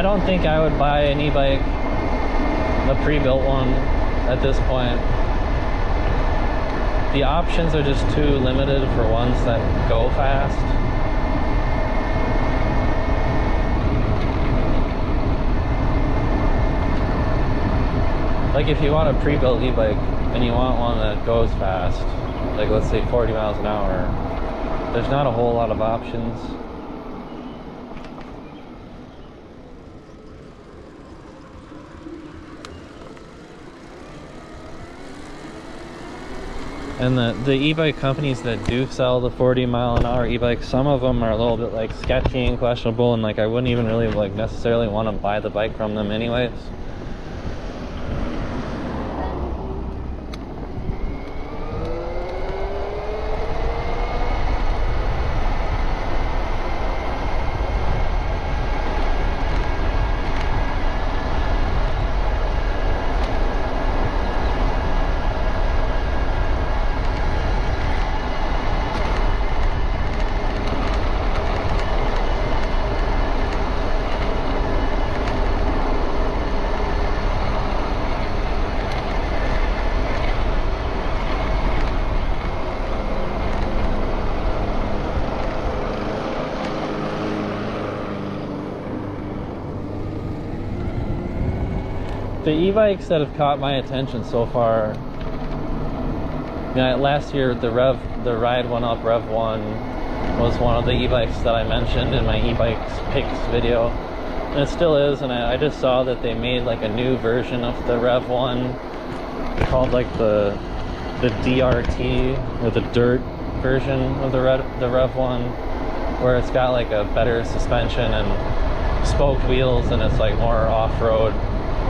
I don't think I would buy an e-bike, a pre-built one, at this point. The options are just too limited for ones that go fast. Like if you want a pre-built e-bike and you want one that goes fast, like let's say 40 miles an hour, there's not a whole lot of options. And the e-bike companies that do sell the 40 mile an hour e-bikes, some of them are a little bit like sketchy and questionable, and like I wouldn't even really like necessarily want to buy the bike from them anyways. The e-bikes that have caught my attention so far, last year the Ride One Up Rev 1 was one of the e-bikes that I mentioned in my EBIKES picks video, and it still is. And I just saw that they made like a new version of the Rev 1 called like the DRT, or the dirt version of the Rev 1, where it's got like a better suspension and spoked wheels, and it's like more off-road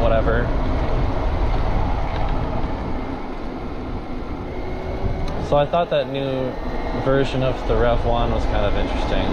whatever. So I thought that new version of the Rev 1 was kind of interesting.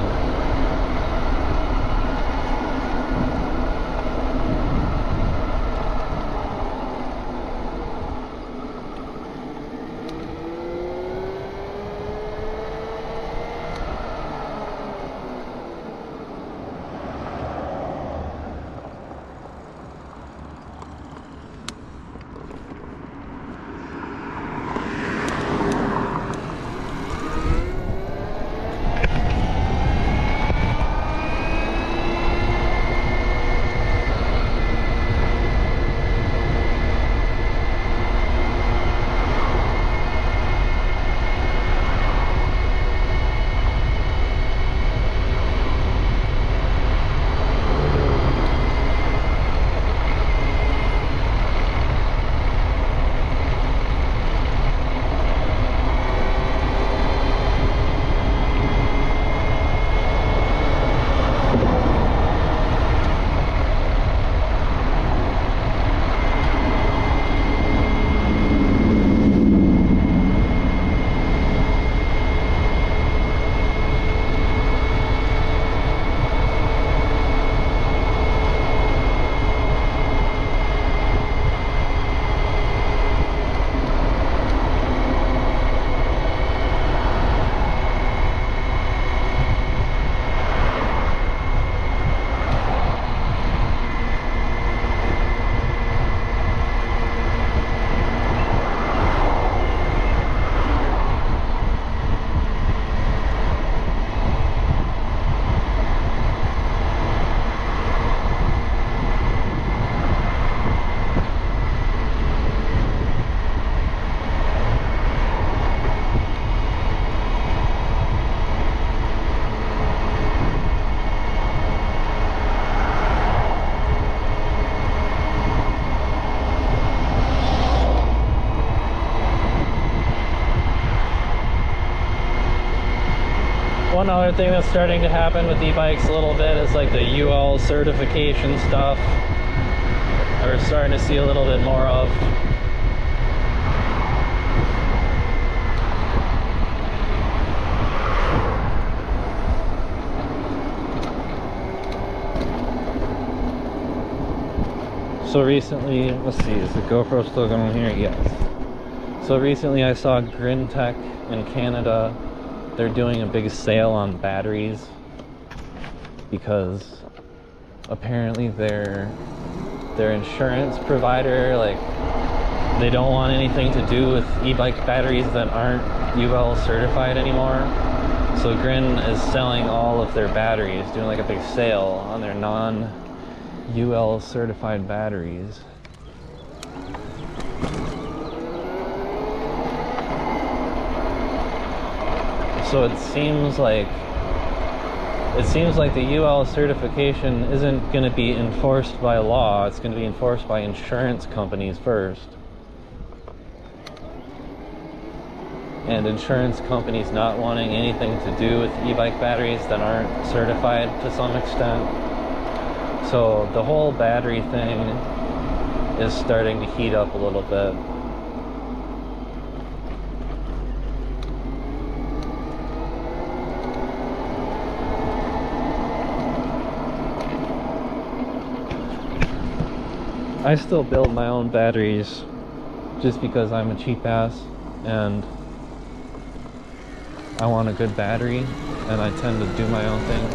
One other thing that's starting to happen with e-bikes a little bit is like the UL certification stuff. We're starting to see a little bit more of. So recently, let's see, is the GoPro still going here? Yes. So recently I saw Grin Tech in Canada. They're doing a big sale on batteries because apparently their insurance provider, like, they don't want anything to do with e-bike batteries that aren't UL certified anymore. So Grin is selling all of their batteries, doing like a big sale on their non-UL certified batteries. So it seems like the UL certification isn't going to be enforced by law. It's going to be enforced by insurance companies first. And insurance companies not wanting anything to do with e-bike batteries that aren't certified to some extent. So the whole battery thing is starting to heat up a little bit. I still build my own batteries just because I'm a cheap ass and I want a good battery, and I tend to do my own things.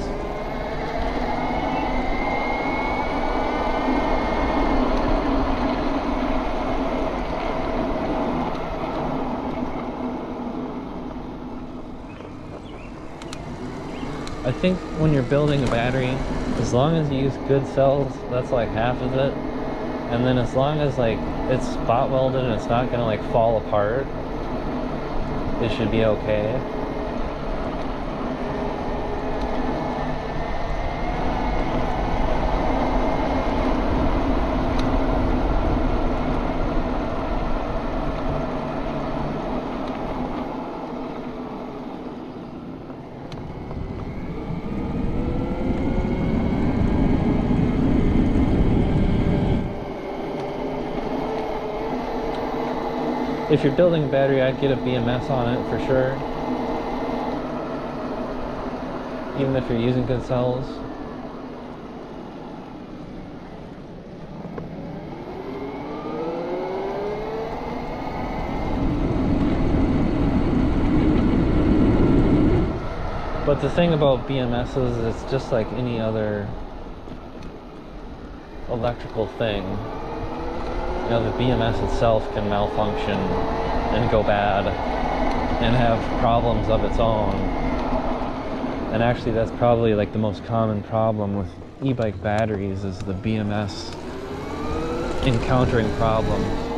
I think when you're building a battery, as long as you use good cells, that's like half of it. And then as long as like it's spot welded and it's not gonna like fall apart, it should be okay. If you're building a battery, I'd get a BMS on it for sure. Even if you're using good cells. But the thing about BMS is it's just like any other electrical thing. You know, the BMS itself can malfunction and go bad and have problems of its own. And actually that's probably like the most common problem with e-bike batteries is the BMS encountering problems.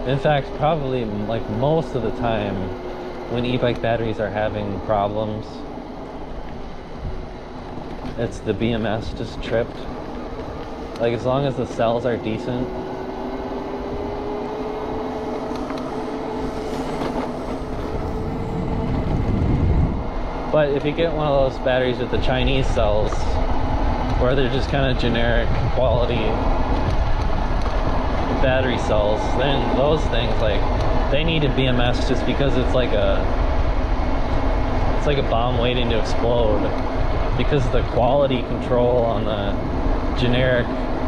In fact, probably like most of the time when e-bike batteries are having problems, it's the BMS just tripped. Like as long as the cells are decent, but if you get one of those batteries with the Chinese cells, where they're just kind of generic quality battery cells, then those things, like, they need a BMS just because it's like a bomb waiting to explode, because the quality control on the generic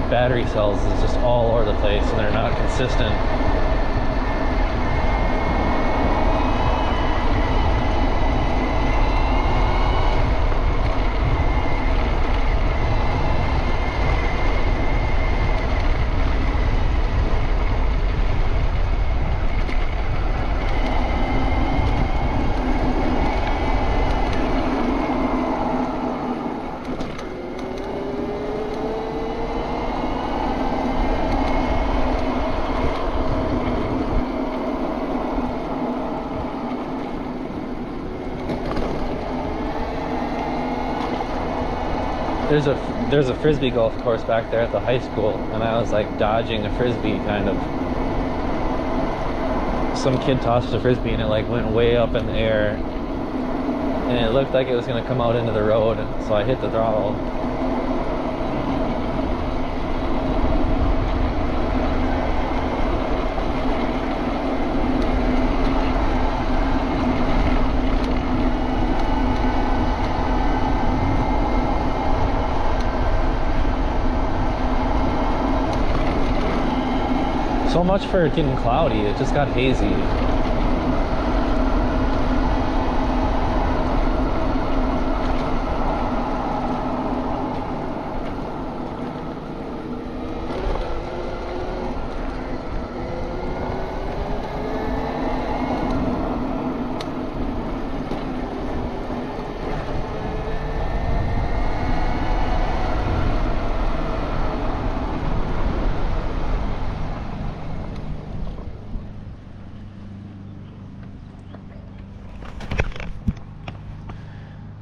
battery cells is just all over the place and they're not consistent. There's a frisbee golf course back there at the high school, and I was like dodging a frisbee, kind of. Some kid tossed a frisbee and it like went way up in the air, and it looked like it was going to come out into the road, so I hit the throttle. So much for it getting cloudy, it just got hazy.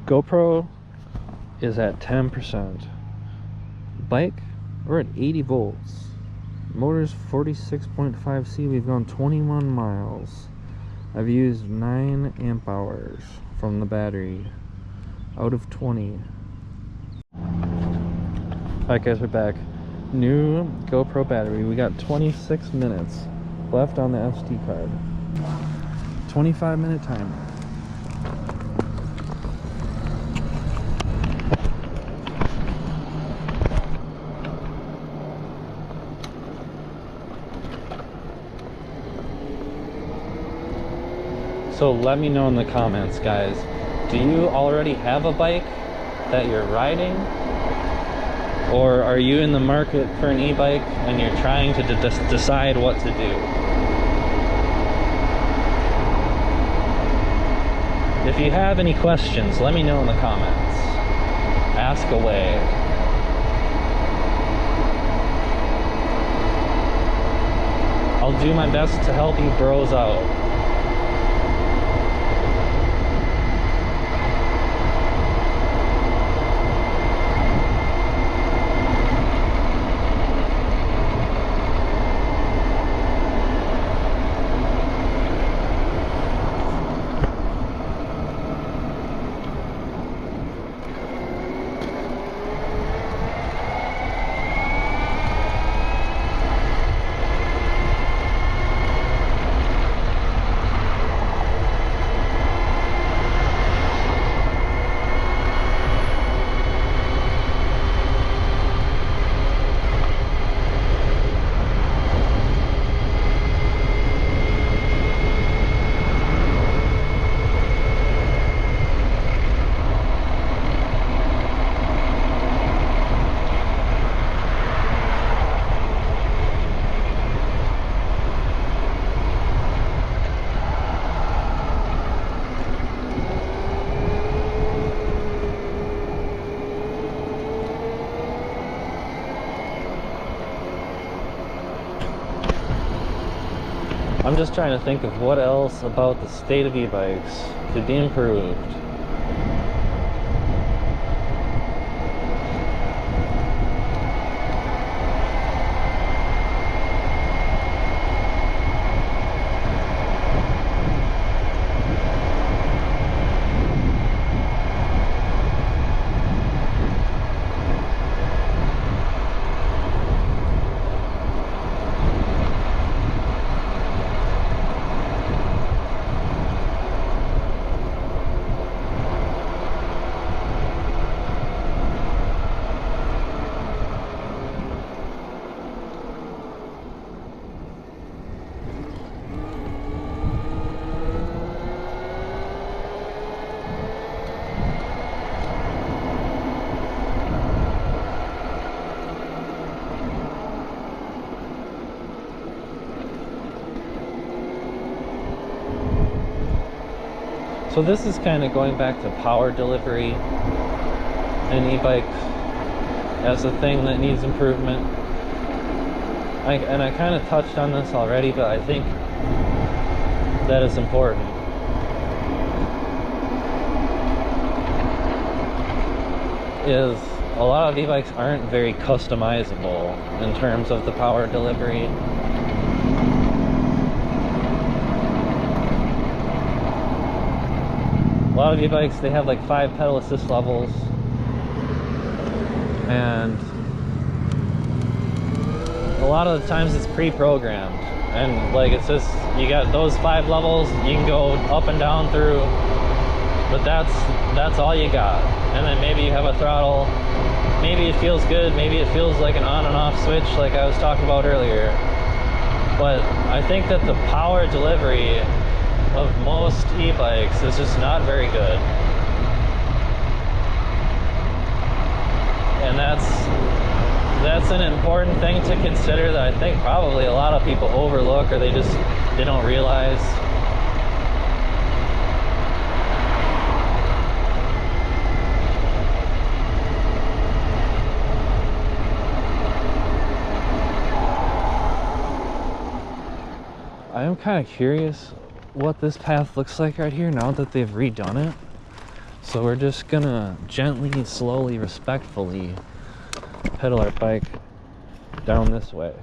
GoPro is at 10%. Bike, we're at 80 volts. Motor's 46.5C. We've gone 21 miles. I've used 9 amp hours from the battery out of 20. Alright guys, we're back. New GoPro battery. We got 26 minutes left on the SD card. 25-minute timer. So let me know in the comments, guys. Do you already have a bike that you're riding? Or are you in the market for an e-bike and you're trying to decide what to do? If you have any questions, let me know in the comments. Ask away. I'll do my best to help you bros out. I'm just trying to think of what else about the state of e-bikes could be improved. So this is kind of going back to power delivery and e-bikes as a thing that needs improvement. I kind of touched on this already, but I think that is important. Is a lot of e-bikes aren't very customizable in terms of the power delivery. A lot of e-bikes, they have like 5 pedal assist levels, and a lot of the times it's pre-programmed, and like it's just, you got those 5 levels, you can go up and down through, but that's all you got. And then maybe you have a throttle, maybe it feels good, maybe it feels like an on and off switch like I was talking about earlier. But I think that the power delivery of most e-bikes is just not very good. And that's an important thing to consider that I think probably a lot of people overlook, or they don't realize. I am kind of curious what this path looks like right here now that they've redone it. So we're just gonna gently, slowly, respectfully pedal our bike down this way.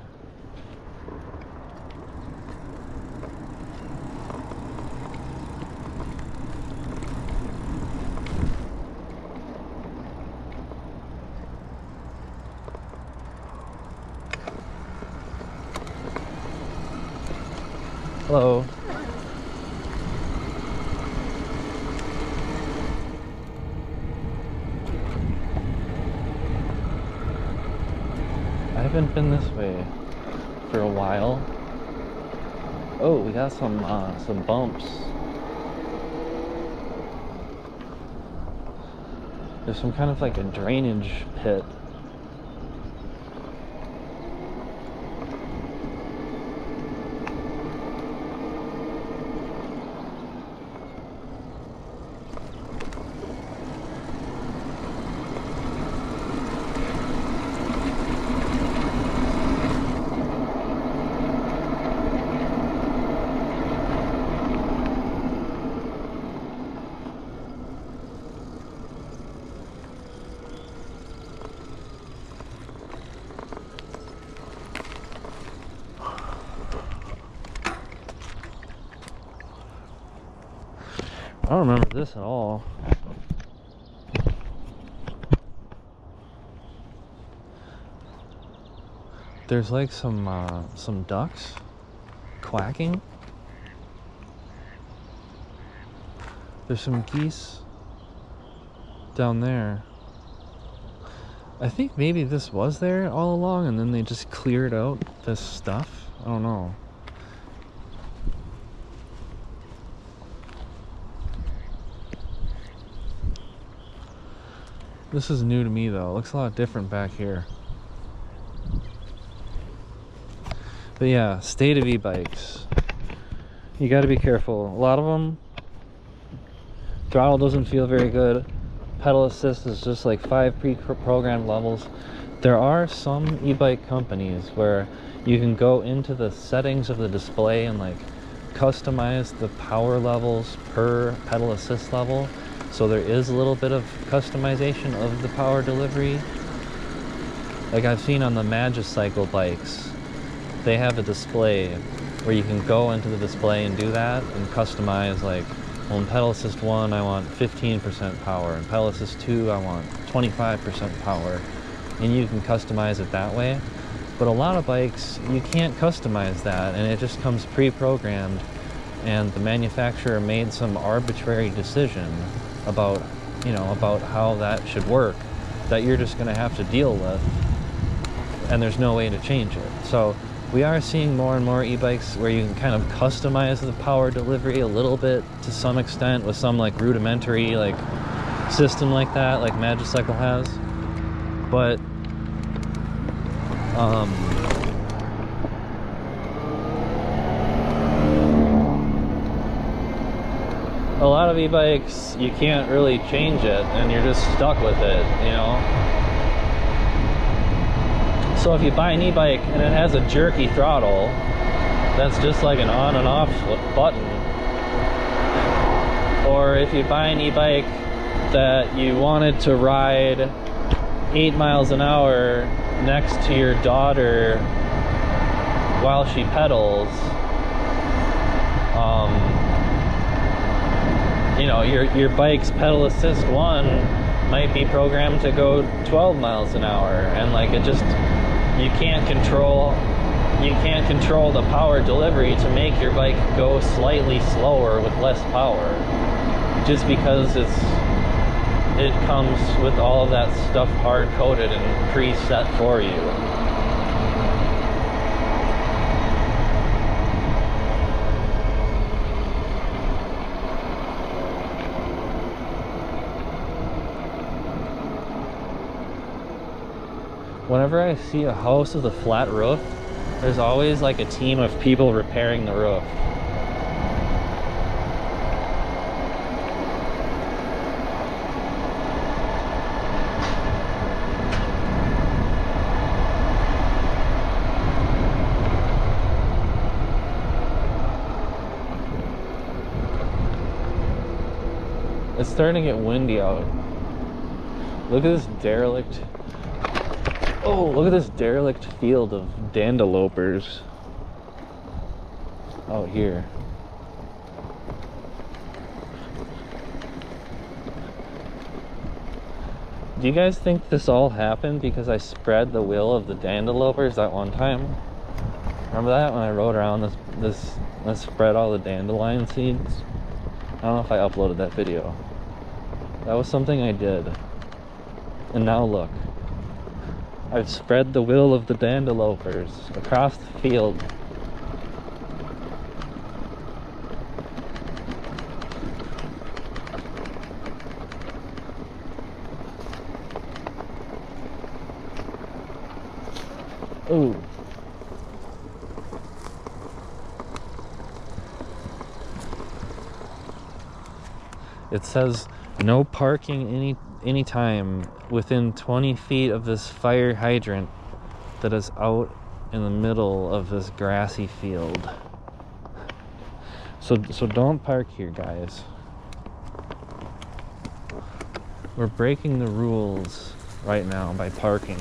Hello. I haven't been this way for a while. Oh, we got some bumps. There's some kind of like a drainage pit. I don't remember this at all. There's like some ducks quacking. There's some geese down there. I think maybe this was there all along and then they just cleared out this stuff. I don't know. This is new to me though. It looks a lot different back here. But yeah, state of e-bikes. You gotta be careful. A lot of them, throttle doesn't feel very good. Pedal assist is just like 5 pre-programmed levels. There are some e-bike companies where you can go into the settings of the display and like customize the power levels per pedal assist level. So there is a little bit of customization of the power delivery. Like I've seen on the Magicycle bikes, they have a display where you can go into the display and do that and customize, like, well, in pedal assist 1 I want 15% power, in pedal assist 2 I want 25% power, and you can customize it that way. But a lot of bikes you can't customize that, and it just comes pre-programmed, and the manufacturer made some arbitrary decision about, you know, about how that should work that you're just going to have to deal with, and there's no way to change it. So we are seeing more and more e-bikes where you can kind of customize the power delivery a little bit to some extent with some like rudimentary like system like that, like Magicycle has. But a lot of e-bikes, you can't really change it and you're just stuck with it, you know? So if you buy an e-bike and it has a jerky throttle, that's just like an on and off button. Or if you buy an e-bike that you wanted to ride 8 miles an hour next to your daughter while she pedals, you know, your bike's pedal assist 1 might be programmed to go 12 miles an hour, and like it just, you can't control the power delivery to make your bike go slightly slower with less power, just because it comes with all of that stuff hard coded and preset for you. Whenever I see a house with a flat roof, there's always like a team of people repairing the roof. It's starting to get windy out. Look at this derelict. Oh, look at this derelict field of dandeliopers out here. Do you guys think this all happened because I spread the will of the dandeliopers that one time? Remember that when I rode around I spread all the dandelion seeds? I don't know if I uploaded that video. That was something I did. And now look. I've spread the will of the dandeliopers across the field. Ooh. It says no parking anytime within 20 feet of this fire hydrant that is out in the middle of this grassy field. So don't park here, guys. We're breaking the rules right now by parking.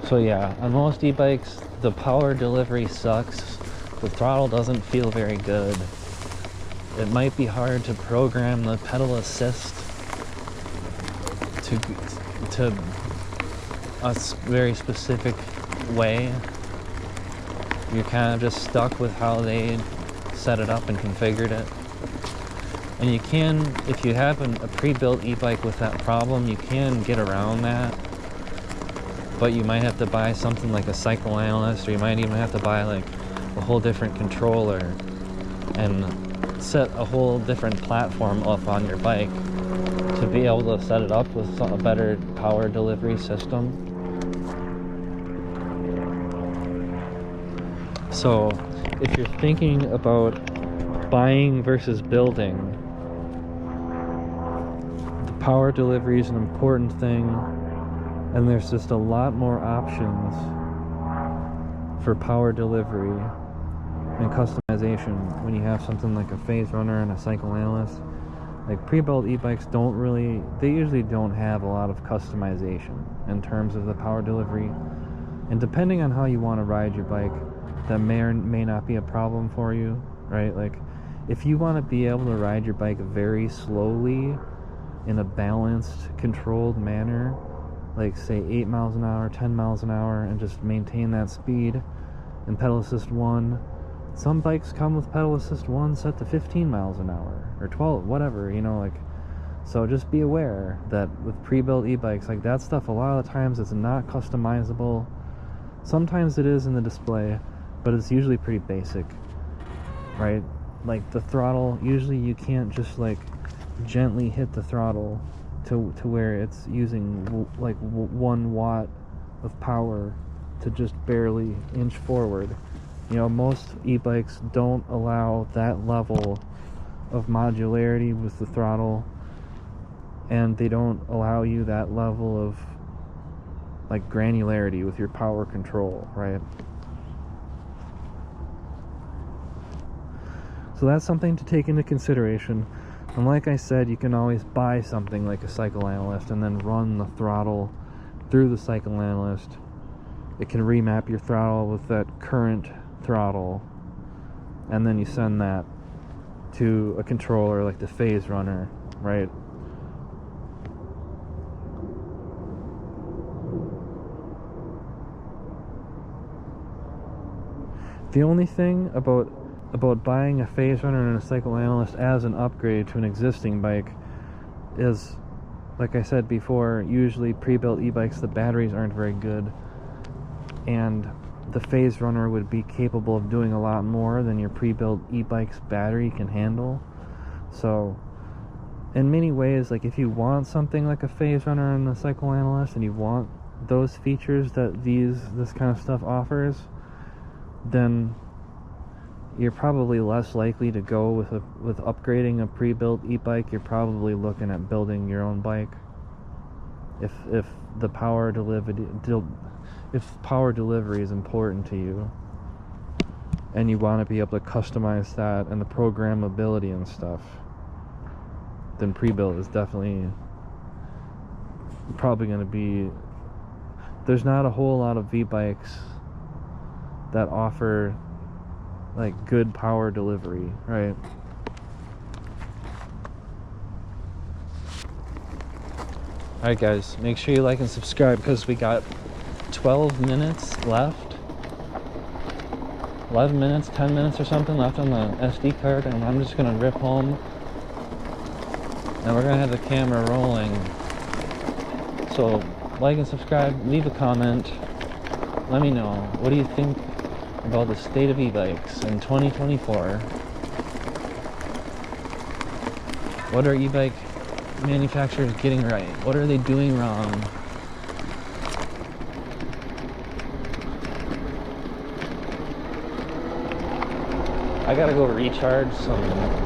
So yeah, on most e-bikes, the power delivery sucks. The throttle doesn't feel very good. It might be hard to program the pedal assist to a very specific way. You're kind of just stuck with how they set it up and configured it. And you can, if you have a pre-built e-bike with that problem, you can get around that. But you might have to buy something like a cycle analyst, or you might even have to buy like a whole different controller and set a whole different platform up on your bike to be able to set it up with a better power delivery system. So if you're thinking about buying versus building, the power delivery is an important thing. And there's just a lot more options for power delivery and customization when you have something like a phase runner and a cycle analyst. Like pre-built e-bikes they usually don't have a lot of customization in terms of the power delivery. And depending on how you want to ride your bike, that may or may not be a problem for you, right? Like if you want to be able to ride your bike very slowly in a balanced, controlled manner, like say 8 miles an hour, 10 miles an hour, and just maintain that speed in pedal assist 1. Some bikes come with pedal assist 1 set to 15 miles an hour or 12, whatever, you know, like. So just be aware that with pre-built e-bikes, like that stuff, a lot of the times it's not customizable. Sometimes it is in the display, but it's usually pretty basic, right? Like the throttle, usually you can't just like gently hit the throttle to where it's using like 1 watt of power to just barely inch forward. You know, most e-bikes don't allow that level of modularity with the throttle, and they don't allow you that level of like granularity with your power control, right? So that's something to take into consideration. And like I said, you can always buy something like a cycle analyst and then run the throttle through the cycle analyst. It can remap your throttle with that current throttle, and then you send that to a controller like the phase runner, right? The only thing about buying a phase runner and a cycle analyst as an upgrade to an existing bike is, like I said before, usually pre-built e-bikes, the batteries aren't very good, and the phase runner would be capable of doing a lot more than your pre-built e-bike's battery can handle. So in many ways, like if you want something like a phase runner and a cycle analyst and you want those features that this kind of stuff offers, then you're probably less likely to go with upgrading a pre-built e-bike. You're probably looking at building your own bike if the power delivery is important to you and you want to be able to customize that and the programmability and stuff. Then pre-built is definitely probably going to be. There's not a whole lot of V-bikes that offer like good power delivery, right? Alright guys, make sure you like and subscribe because we got 12 minutes left. 11 minutes, 10 minutes or something left on the SD card, and I'm just gonna rip home and we're gonna have the camera rolling. So like and subscribe, leave a comment, let me know, what do you think about the state of e-bikes in 2024? What are e-bike manufacturers getting right? What are they doing wrong? I gotta go recharge some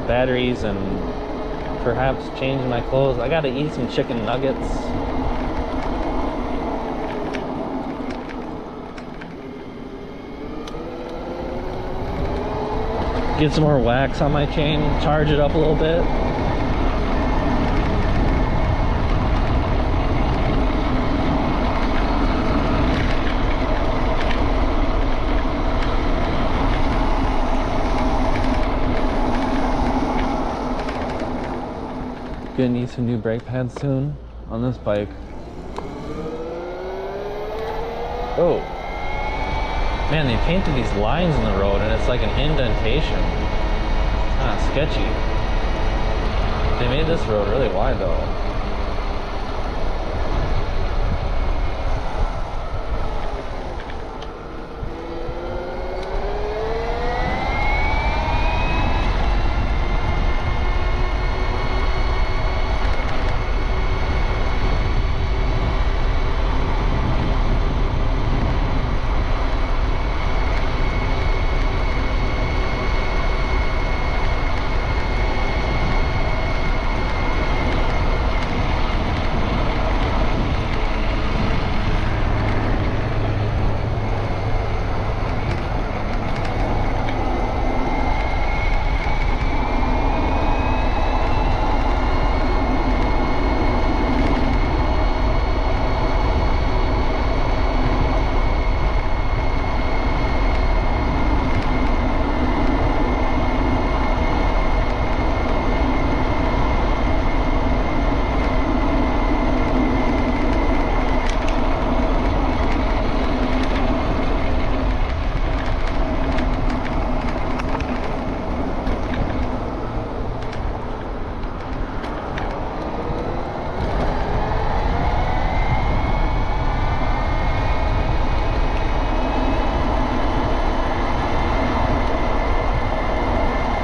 batteries and perhaps change my clothes. I gotta eat some chicken nuggets. Get some more wax on my chain, charge it up a little bit. Gonna need some new brake pads soon on this bike. Oh. Man, they painted these lines in the road and it's like an indentation. Ah, sketchy. They made this road really wide though.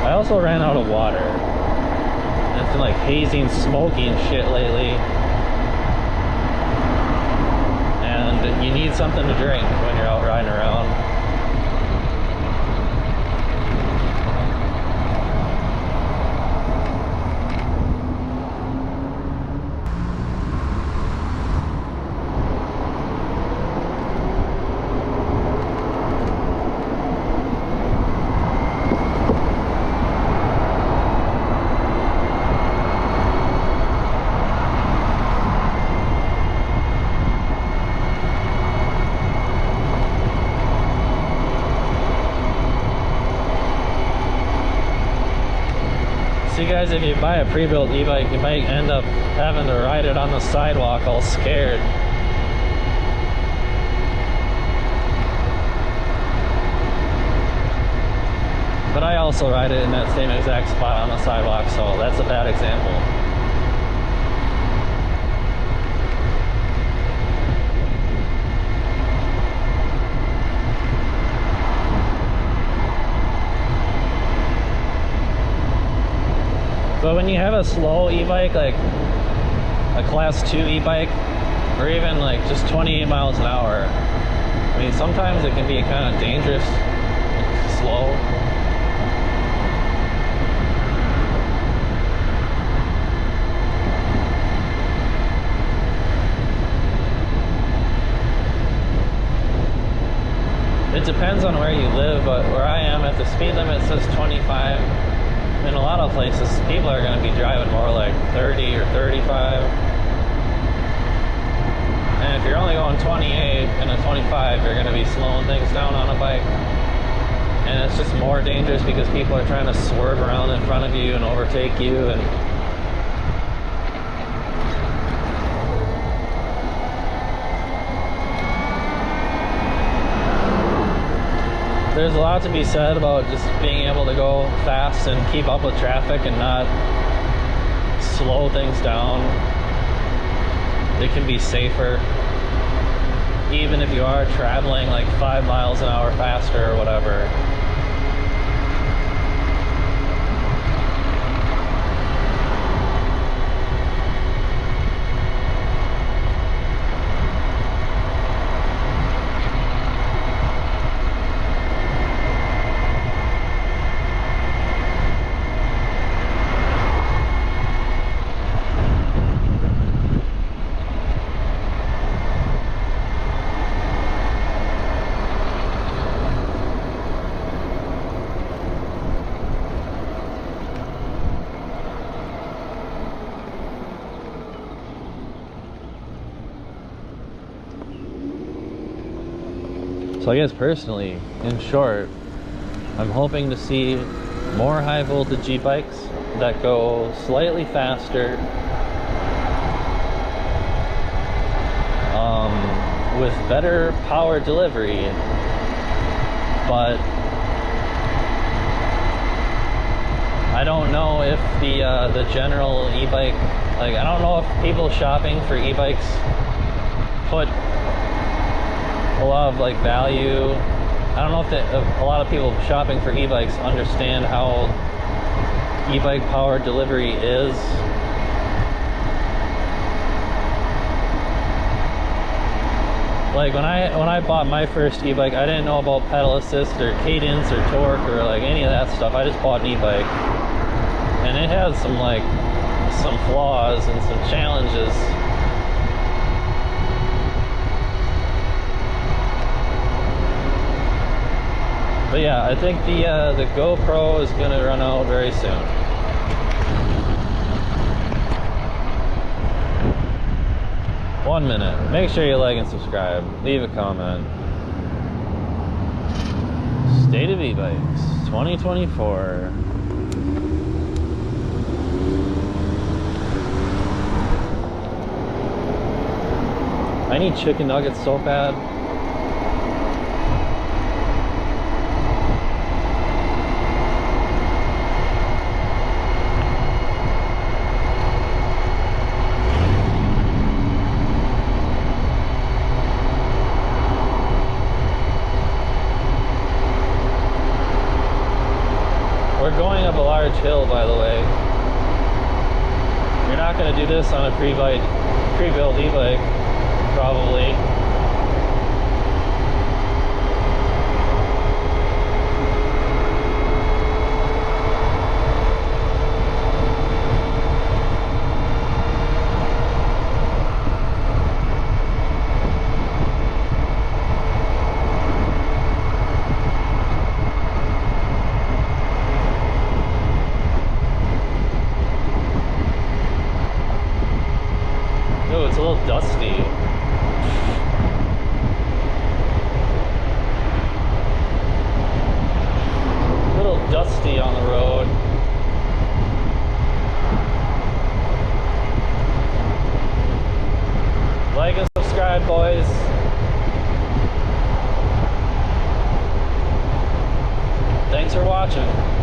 I also ran out of water. And it's been like hazy and smoky and shit lately. And you need something to drink when you're out riding around. See guys, if you buy a pre-built e-bike, you might end up having to ride it on the sidewalk all scared. But I also ride it in that same exact spot on the sidewalk, so that's a bad example. But when you have a slow e-bike, like a class 2 e-bike, or even like just 28 miles an hour, I mean, sometimes it can be kind of dangerous, slow. It depends on where you live, but where I am, if the speed limit says 25, in a lot of places, people are going to be driving more like 30 or 35. And if you're only going 28 and a 25, you're going to be slowing things down on a bike. And it's just more dangerous because people are trying to swerve around in front of you and overtake you. And there's a lot to be said about just being able to go fast and keep up with traffic and not slow things down. It can be safer, even if you are traveling like 5 miles an hour faster or whatever. So I guess personally, in short, I'm hoping to see more high voltage e-bikes that go slightly faster, with better power delivery, but I don't know if the general e-bike, like I don't know if people shopping for e-bikes put a lot of like value. I don't know if a lot of people shopping for e-bikes understand how e-bike power delivery is. Like when I bought my first e-bike, I didn't know about pedal assist or cadence or torque or like any of that stuff. I just bought an e-bike, and it has some flaws and some challenges. But yeah, I think the GoPro is going to run out very soon. One minute. Make sure you like and subscribe. Leave a comment. State of e-bikes 2024. I need chicken nuggets so bad. We're going up a large hill, by the way. You're not going to do this on a pre-built e-bike, probably. It's a little dusty. A little dusty on the road. Like and subscribe, boys. Thanks for watching.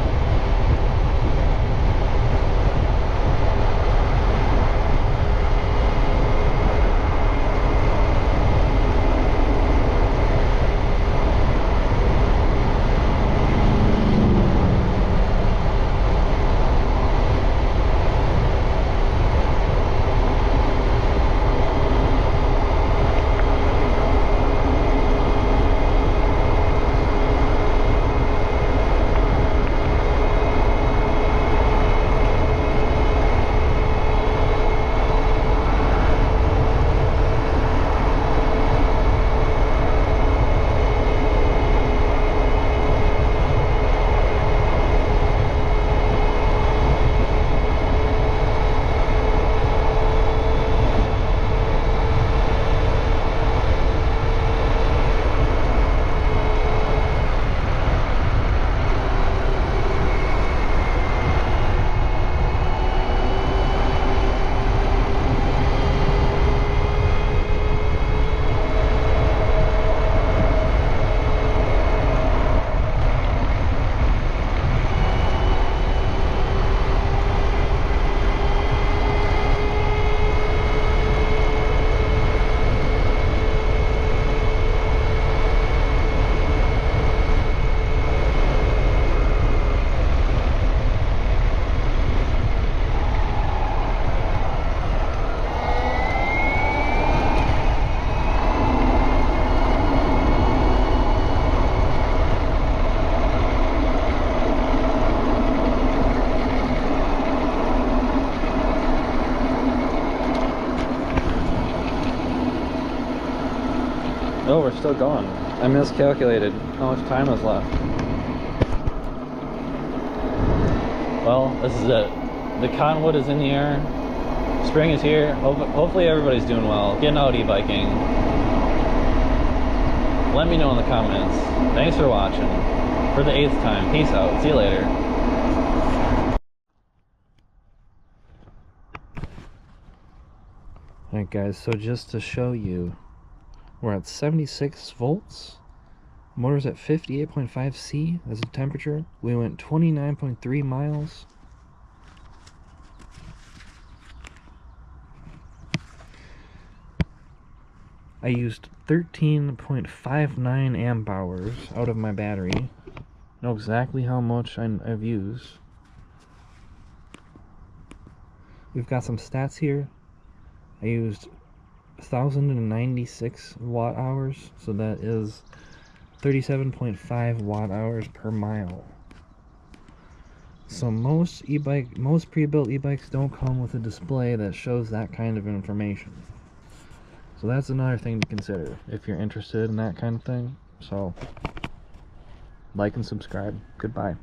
No, we're still going. I miscalculated how much time was left. Well, this is it. The cottonwood is in the air. Spring is here. Hopefully everybody's doing well. Getting out e-biking. Let me know in the comments. Thanks for watching. For the 8th time. Peace out. See you later. Alright guys, so just to show you, we're at 76 volts. Motor's at 58.5 C as the temperature. We went 29.3 miles. I used 13.59 amp hours out of my battery. Know exactly how much I've used. We've got some stats here. I used 1,096 watt hours, so that is 37.5 watt hours per mile. So most pre-built e-bikes don't come with a display that shows that kind of information. So that's another thing to consider if you're interested in that kind of thing. So like and subscribe. Goodbye.